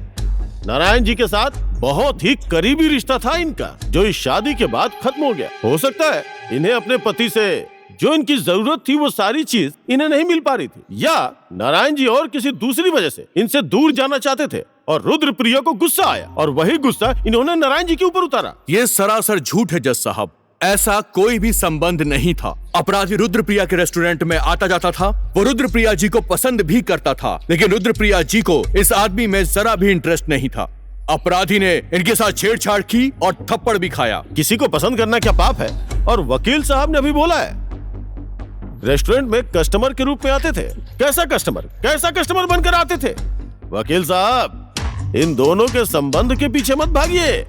नारायण जी के साथ बहुत ही करीबी रिश्ता था इनका, जो इस शादी के बाद खत्म हो गया। हो सकता है इन्हें अपने पति से जो इनकी जरूरत थी वो सारी चीज इन्हें नहीं मिल पा रही थी, या नारायण जी और किसी दूसरी वजह से इनसे दूर जाना चाहते थे और रुद्रप्रिया को गुस्सा आया और वही गुस्सा इन्होंने नारायण जी के ऊपर उतारा। ये सरासर झूठ है जज साहब, ऐसा कोई भी संबंध नहीं था। अपराधी रुद्रप्रिया के रेस्टोरेंट में आता जाता था, वो रुद्रप्रिया जी को पसंद भी करता था, लेकिन रुद्रप्रिया जी को इस आदमी में जरा भी इंटरेस्ट नहीं था। अपराधी ने इनके साथ छेड़छाड़ की और थप्पड़ भी खाया। किसी को पसंद करना क्या पाप है? और वकील साहब ने अभी बोला है रेस्टोरेंट में कस्टमर के रूप में आते थे। कैसा कस्टमर बनकर आते थे? वकील साहब, इन दोनों के संबंध के पीछे मत भागिए।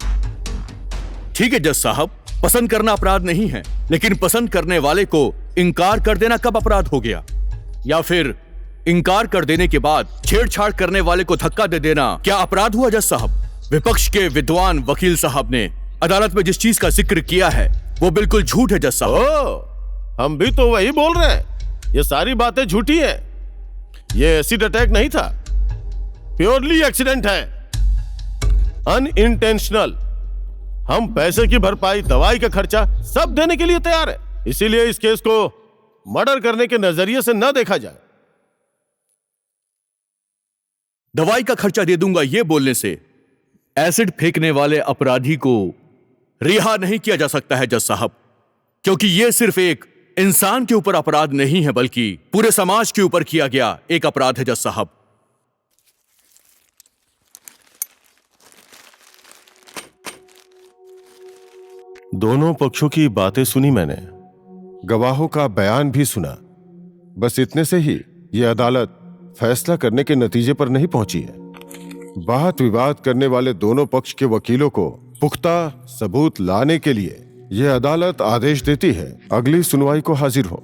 ठीक है जज साहब, पसंद करना अपराध नहीं है, लेकिन पसंद करने वाले को इनकार कर देना कब अपराध हो गया? या फिर इनकार कर देने के बाद छेड़छाड़ करने वाले को धक्का दे देना क्या अपराध हुआ जज साहब? विपक्ष के विद्वान वकील साहब ने अदालत में जिस चीज का जिक्र किया है वो बिल्कुल झूठ है जज साहब। हम भी तो वही बोल रहे हैं, ये सारी बातें झूठी है। ये एसिड अटैक नहीं था, प्योरली एक्सीडेंट है, अनइंटेंशनल। हम पैसे की भरपाई, दवाई का खर्चा सब देने के लिए तैयार है। इसीलिए इस केस को मर्डर करने के नजरिए से न देखा जाए। दवाई का खर्चा दे दूंगा ये बोलने से एसिड फेंकने वाले अपराधी को रिहा नहीं किया जा सकता है जज साहब, क्योंकि यह सिर्फ एक इंसान के ऊपर अपराध नहीं है बल्कि पूरे समाज के ऊपर किया गया एक अपराध है जज साहब। दोनों पक्षों की बातें सुनी मैंने, गवाहों का बयान भी सुना। बस इतने से ही यह अदालत फैसला करने के नतीजे पर नहीं पहुंची है। वाद विवाद करने वाले दोनों पक्ष के वकीलों को पुख्ता सबूत लाने के लिए यह अदालत आदेश देती है अगली सुनवाई को हाजिर हो।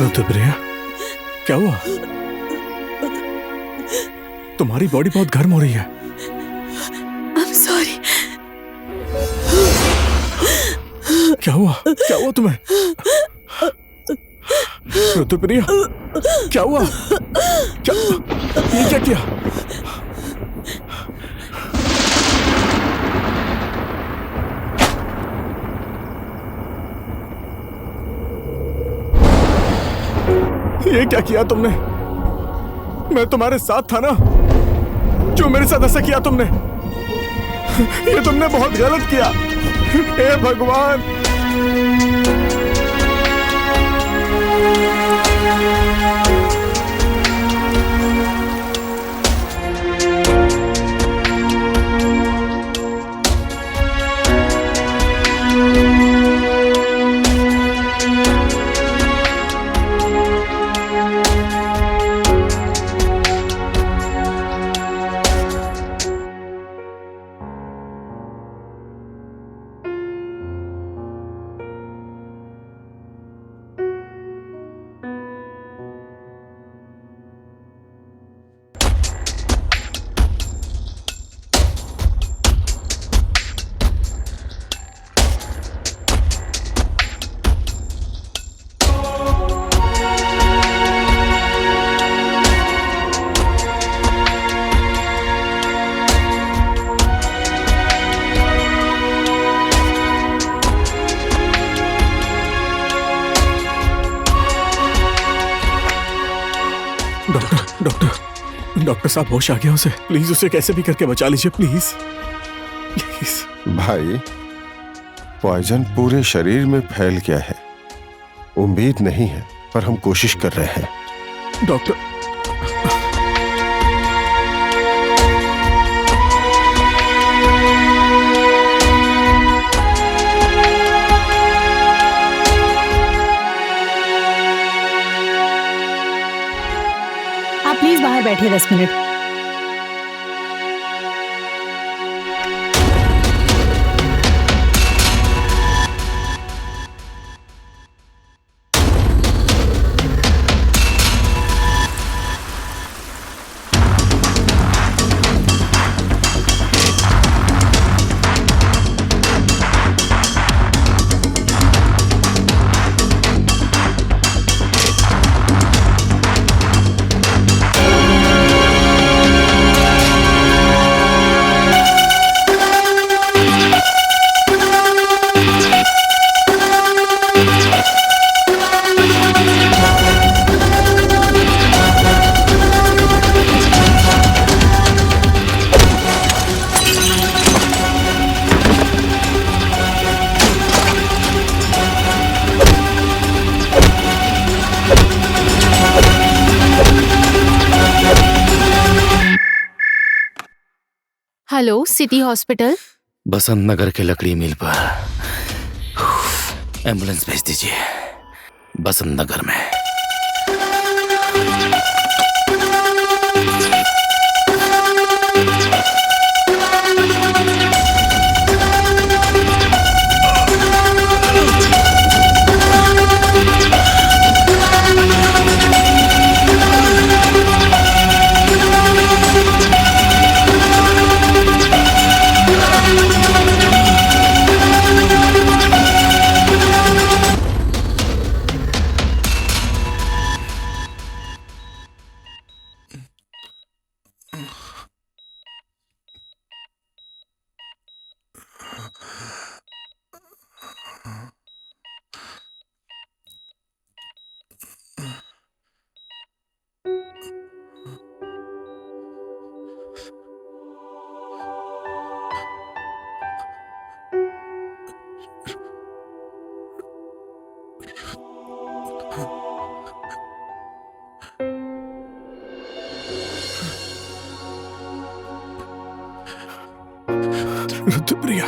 रुद्रप्रिया, क्या हुआ? तुम्हारी बॉडी बहुत गर्म हो रही है। I'm sorry. क्या हुआ तुम्हें? रुद्रप्रिया, क्या हुआ? ये क्या किया? ये क्या किया तुमने? मैं तुम्हारे साथ था ना? क्यों मेरे साथ ऐसा किया तुमने? ये तुमने बहुत गलत किया। हे भगवान! डॉक्टर साहब होश आ गया उसे, प्लीज उसे कैसे भी करके बचा लीजिए, प्लीज प्लीज। भाई, पॉइजन पूरे शरीर में फैल गया है। उम्मीद नहीं है, पर हम कोशिश कर रहे हैं। डॉक्टर, आप प्लीज बाहर बैठिए 10 minute. Hello, city hospital. Basant Nagar के लकड़ी मिल पर एम्बुलेंस भेज दीजिए, बसंत नगर में। रुद्रप्रिया,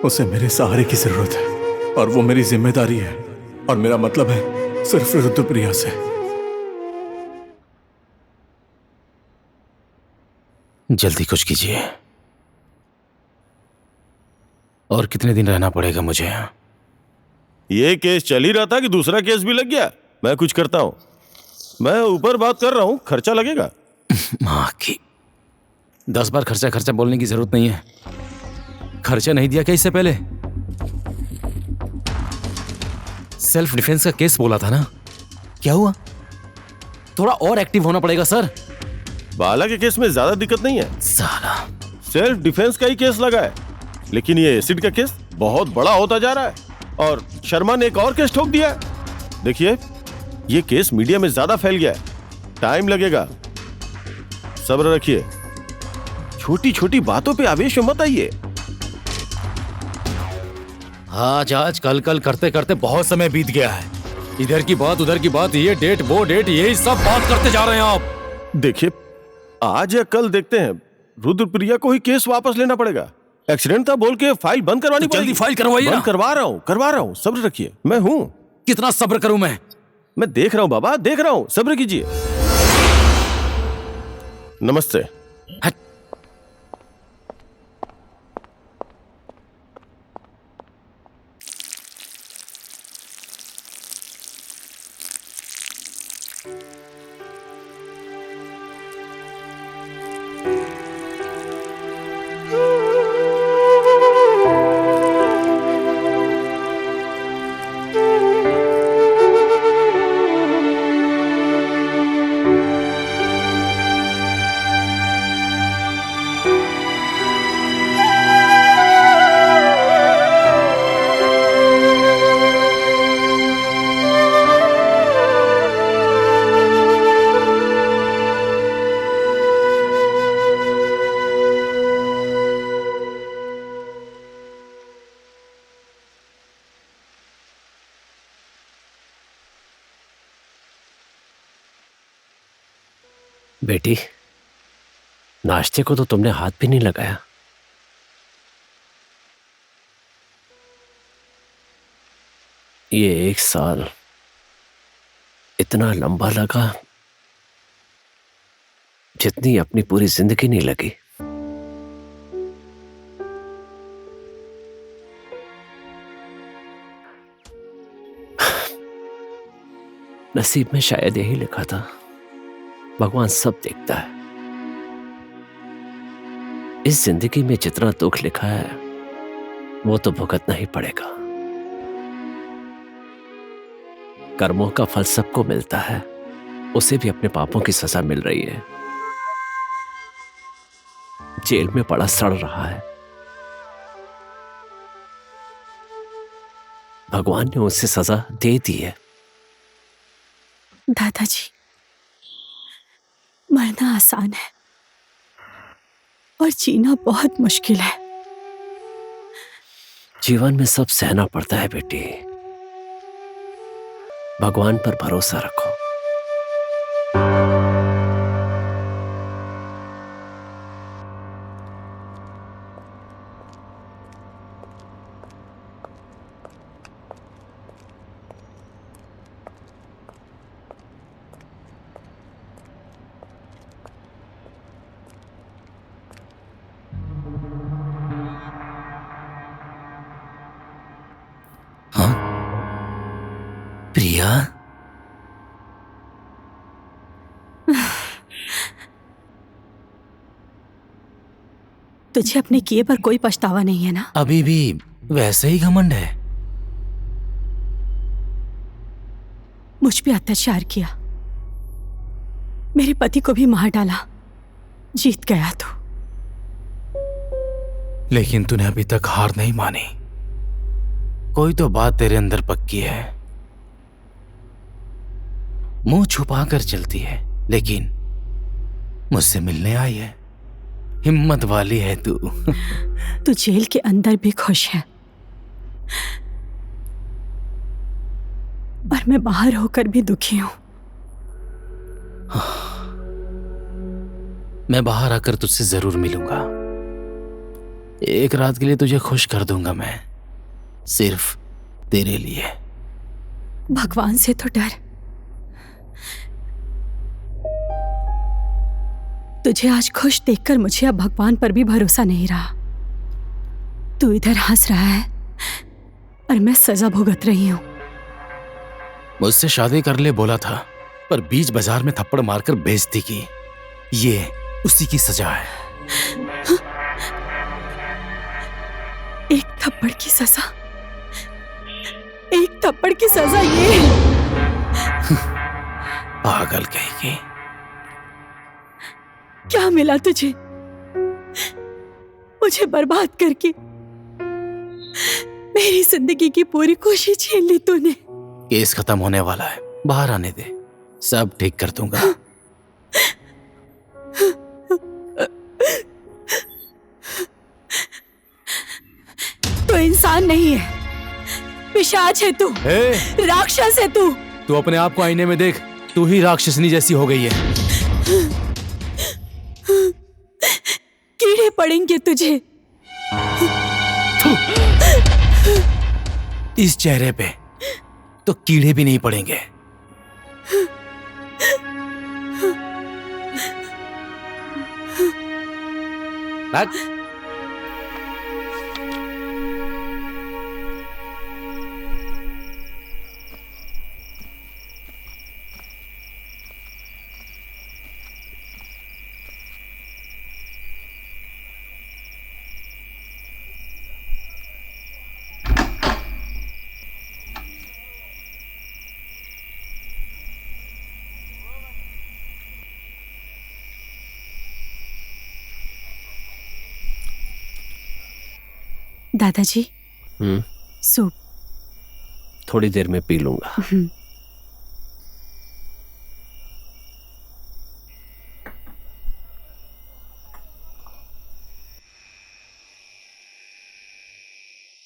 उसे मेरे सहारे की जरूरत है और वो मेरी जिम्मेदारी है, और मेरा मतलब है सिर्फ रुद्रप्रिया से। जल्दी कुछ कीजिए। और कितने दिन रहना पड़ेगा मुझे यहाँ? ये केस चल ही रहा था कि दूसरा केस भी लग गया। मैं कुछ करता हूँ, मैं ऊपर बात कर रहा हूँ, खर्चा लगेगा। माँ की 10 बार खर्चा खर्चा बोलने की जरूरत नहीं है। खर्चा नहीं दिया क्या इससे पहले? सेल्फ डिफेंस का केस बोला था ना, क्या हुआ? थोड़ा और एक्टिव होना पड़ेगा सर। बाला के केस में ज्यादा दिक्कत नहीं है, साला सेल्फ डिफेंस का ही केस लगा है, लेकिन ये एसिड का केस बहुत बड़ा होता जा रहा है और शर्मा ने एक और केस ठोक दिया है। देखिए, ये केस मीडिया में ज्यादा फैल गया है, टाइम लगेगा, सब्र रखिए। छोटी छोटी बातों पे आवेश में मत आइए। आज आज कल कल करते करते बहुत समय बीत गया है। इधर की बात उधर की बात, ये डेट वो डेट, यही सब बात करते जा रहे हैं आप। देखिए, आज या कल देखते हैं, रुद्रप्रिया को ही केस वापस लेना पड़ेगा। एक्सीडेंट था बोल के फाइल बंद करवानी तो जल्दी पड़ेगी। फाइल करवाइए ना। बंद करवा रहा हूँ, सब्र रखिए, मैं हूँ। कितना सब्र करूं मैं? मैं देख रहा हूँ बाबा, देख रहा हूँ, सब्र कीजिए। नमस्ते। हट। बेटी, नाश्ते को तो तुमने हाथ भी नहीं लगाया। ये 1 साल इतना लंबा लगा जितनी अपनी पूरी जिंदगी नहीं लगी। नसीब में शायद यही लिखा था, भगवान सब देखता है। इस जिंदगी में जितना दुख लिखा है वो तो भुगतना ही पड़ेगा। कर्मों का फल सबको मिलता है, उसे भी अपने पापों की सजा मिल रही है। जेल में पड़ा सड़ रहा है, भगवान ने उसे सजा दे दी है। दादाजी, मरना आसान है और जीना बहुत मुश्किल है। जीवन में सब सहना पड़ता है बेटी, भगवान पर भरोसा रखो। प्रिया, तुझे अपने किए पर कोई पछतावा नहीं है ना? अभी भी वैसे ही घमंड है। मुझ पे अत्याचार किया, मेरे पति को भी मार डाला, जीत गया तू। लेकिन तूने अभी तक हार नहीं मानी। कोई तो बात तेरे अंदर पक्की है, मुंह छुपा कर चलती है, लेकिन मुझसे मिलने आई है। हिम्मत वाली है तू। तू जेल के अंदर भी खुश है और मैं बाहर होकर भी दुखी हूं। मैं बाहर आकर तुझसे जरूर मिलूंगा। एक रात के लिए तुझे खुश कर दूंगा मैं, सिर्फ तेरे लिए। भगवान से तो डर। तुझे आज खुश देखकर मुझे अब भगवान पर भी भरोसा नहीं रहा। तू इधर हंस रहा है और मैं सजा भुगत रही हूं। मुझसे शादी कर ले बोला था, पर बीच बाजार में थप्पड़ मारकर बेइज्जती की। ये उसी की सजा है। एक थप्पड़ की सजा, एक थप्पड़ की सजा ये। पागल कहेगी। क्या मिला तुझे मुझे बर्बाद करके? मेरी जिंदगी की पूरी खुशी छीन ली तूने। केस खत्म होने वाला है, बाहर आने दे, सब ठीक कर दूंगा। तू इंसान नहीं है, पिशाच है तू, राक्षस है तू। तू अपने आप को आईने में देख, तू ही राक्षसनी जैसी हो गई है। कीड़े पड़ेंगे तुझे। इस चेहरे पे तो कीड़े भी नहीं पड़ेंगे। भाग। दादाजी हम्म, सूप। थोड़ी देर में पी लूंगा।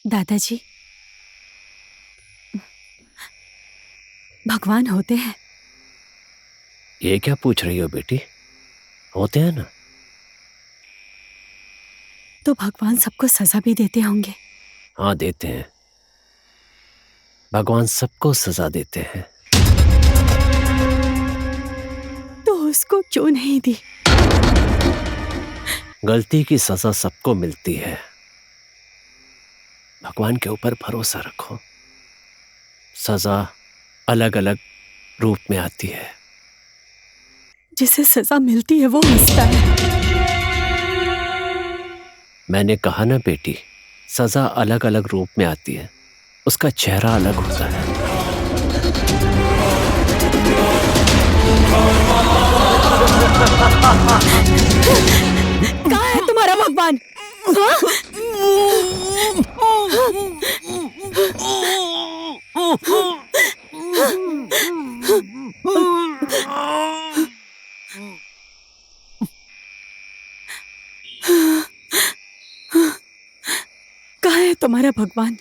दादाजी, भगवान होते हैं? ये क्या पूछ रही हो बेटी? होते हैं ना। तो भगवान सबको सजा भी देते होंगे। हाँ, देते हैं। भगवान सबको सजा देते हैं। तो उसको क्यों नहीं दी? गलती की सजा सबको मिलती है। भगवान के ऊपर भरोसा रखो। सजा अलग अलग रूप में आती है। जिसे सजा मिलती है वो हंसता है। मैंने कहा ना बेटी, सजा अलग अलग रूप में आती है। उसका चेहरा अलग होता है। कहाँ है तुम्हारा भगवान? कहाँ है तुम्हारा भगवान?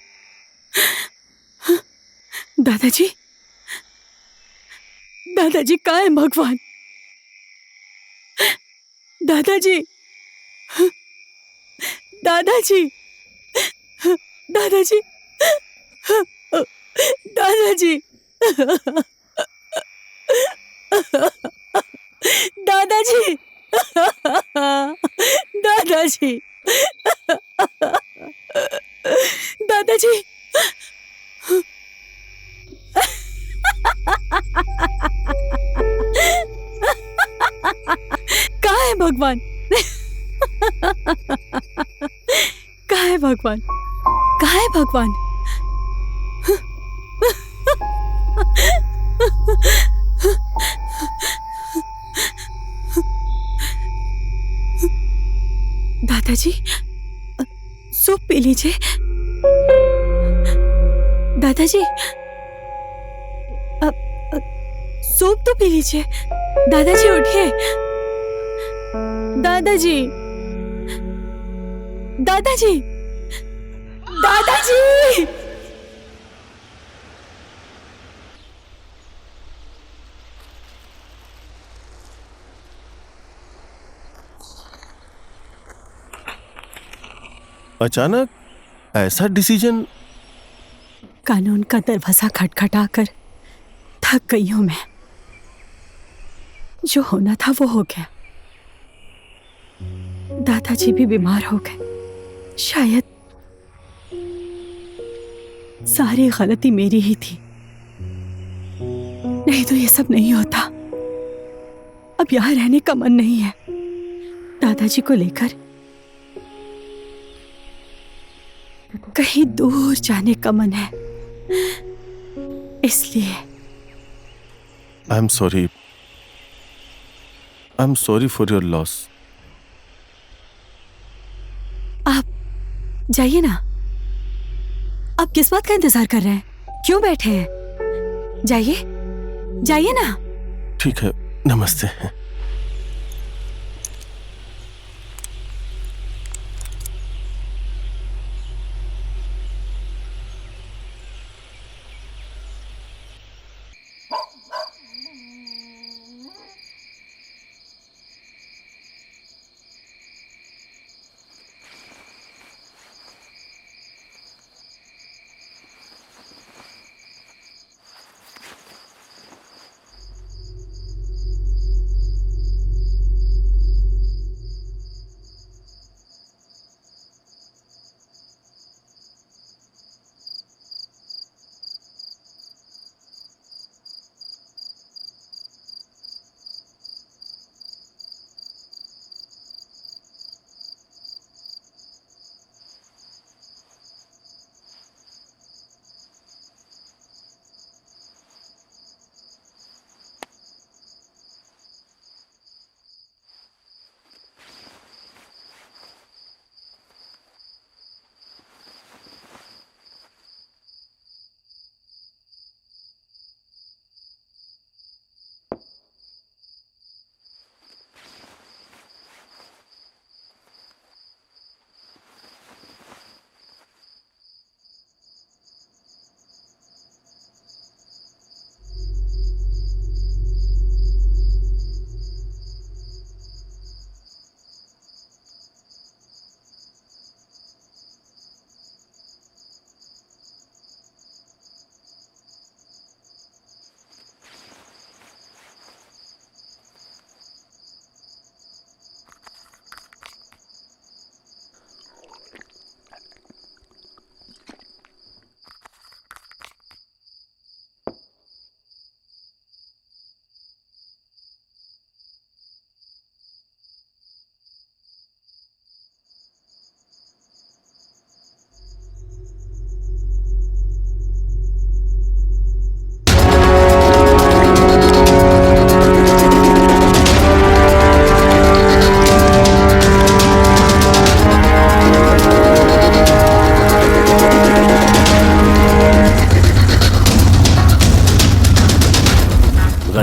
दादाजी, दादाजी कहाँ है भगवान? दादाजी, दादाजी, दादाजी, दादाजी, दादाजी, दादाजी, दादाजी, कहाँ है भगवान? कहाँ है भगवान? कहाँ है भगवान? दादाजी, सूप पी लीजिए। दादाजी, सूप तो पी लीजिए। दादाजी उठिए। दादाजी, दादाजी, दादाजी। अचानक ऐसा डिसीजन? कानून का दरवाजा खटखटाकर थक गई हूं मैं। जो होना था वो हो गया। दादाजी भी बीमार हो गए। शायद सारी गलती मेरी ही थी। नहीं तो ये सब नहीं होता। अब यहां रहने का मन नहीं है। दादाजी को लेकर कहीं दूर जाने का मन है। इसलिए I am sorry. I am sorry for your loss. आप जाइए ना। आप किस बात का इंतजार कर रहे हैं? क्यों बैठे हैं? जाइए, जाइए ना। ठीक है, नमस्ते।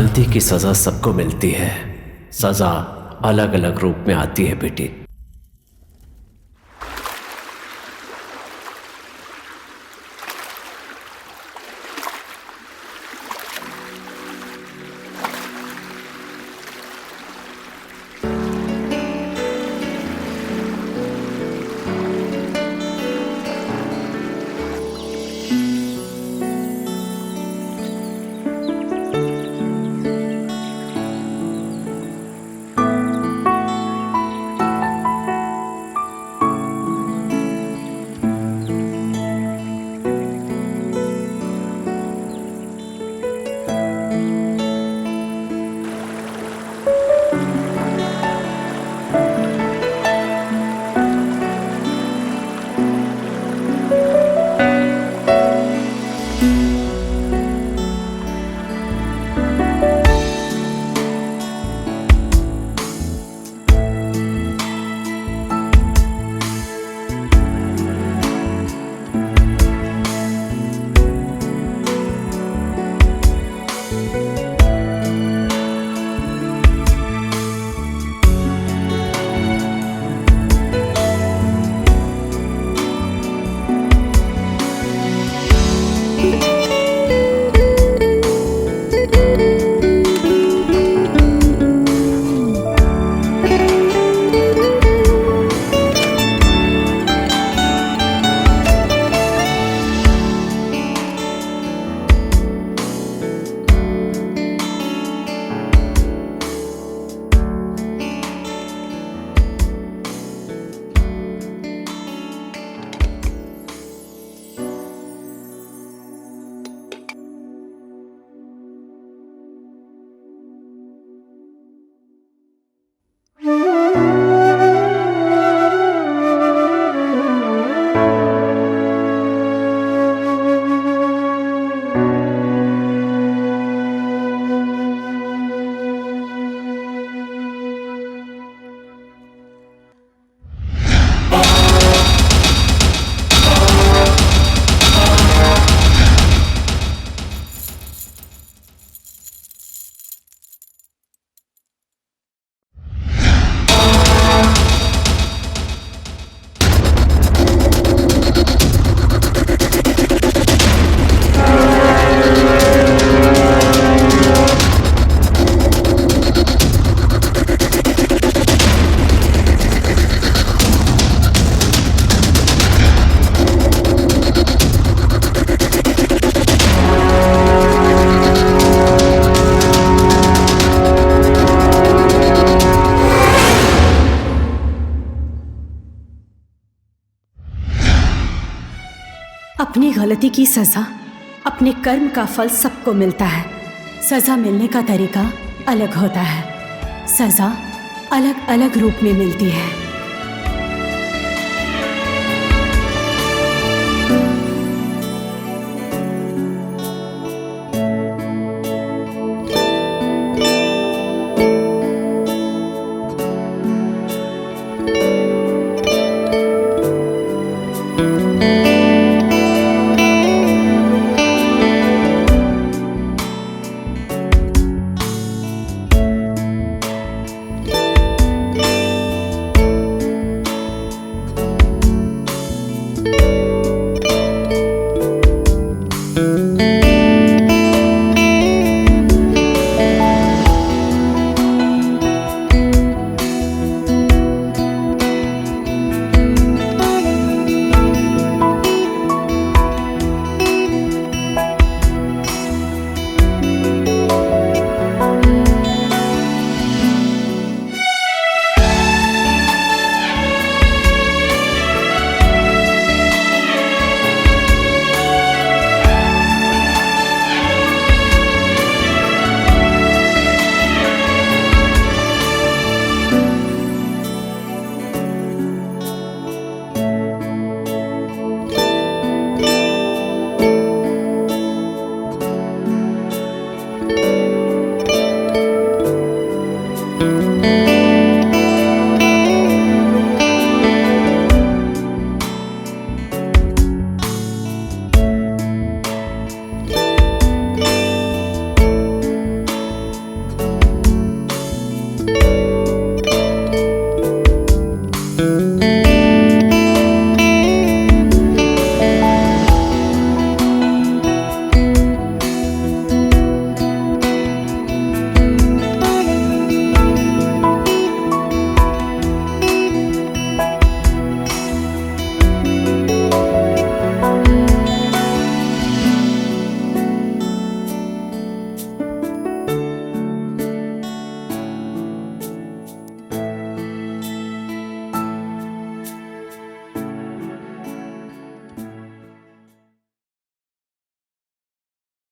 गलती की सजा सबको मिलती है, सजा अलग अलग रूप में आती है बेटी। अपनी गलती की सजा, अपने कर्म का फल सबको मिलता है। सजा मिलने का तरीका अलग होता है, सजा अलग अलग रूप में मिलती है।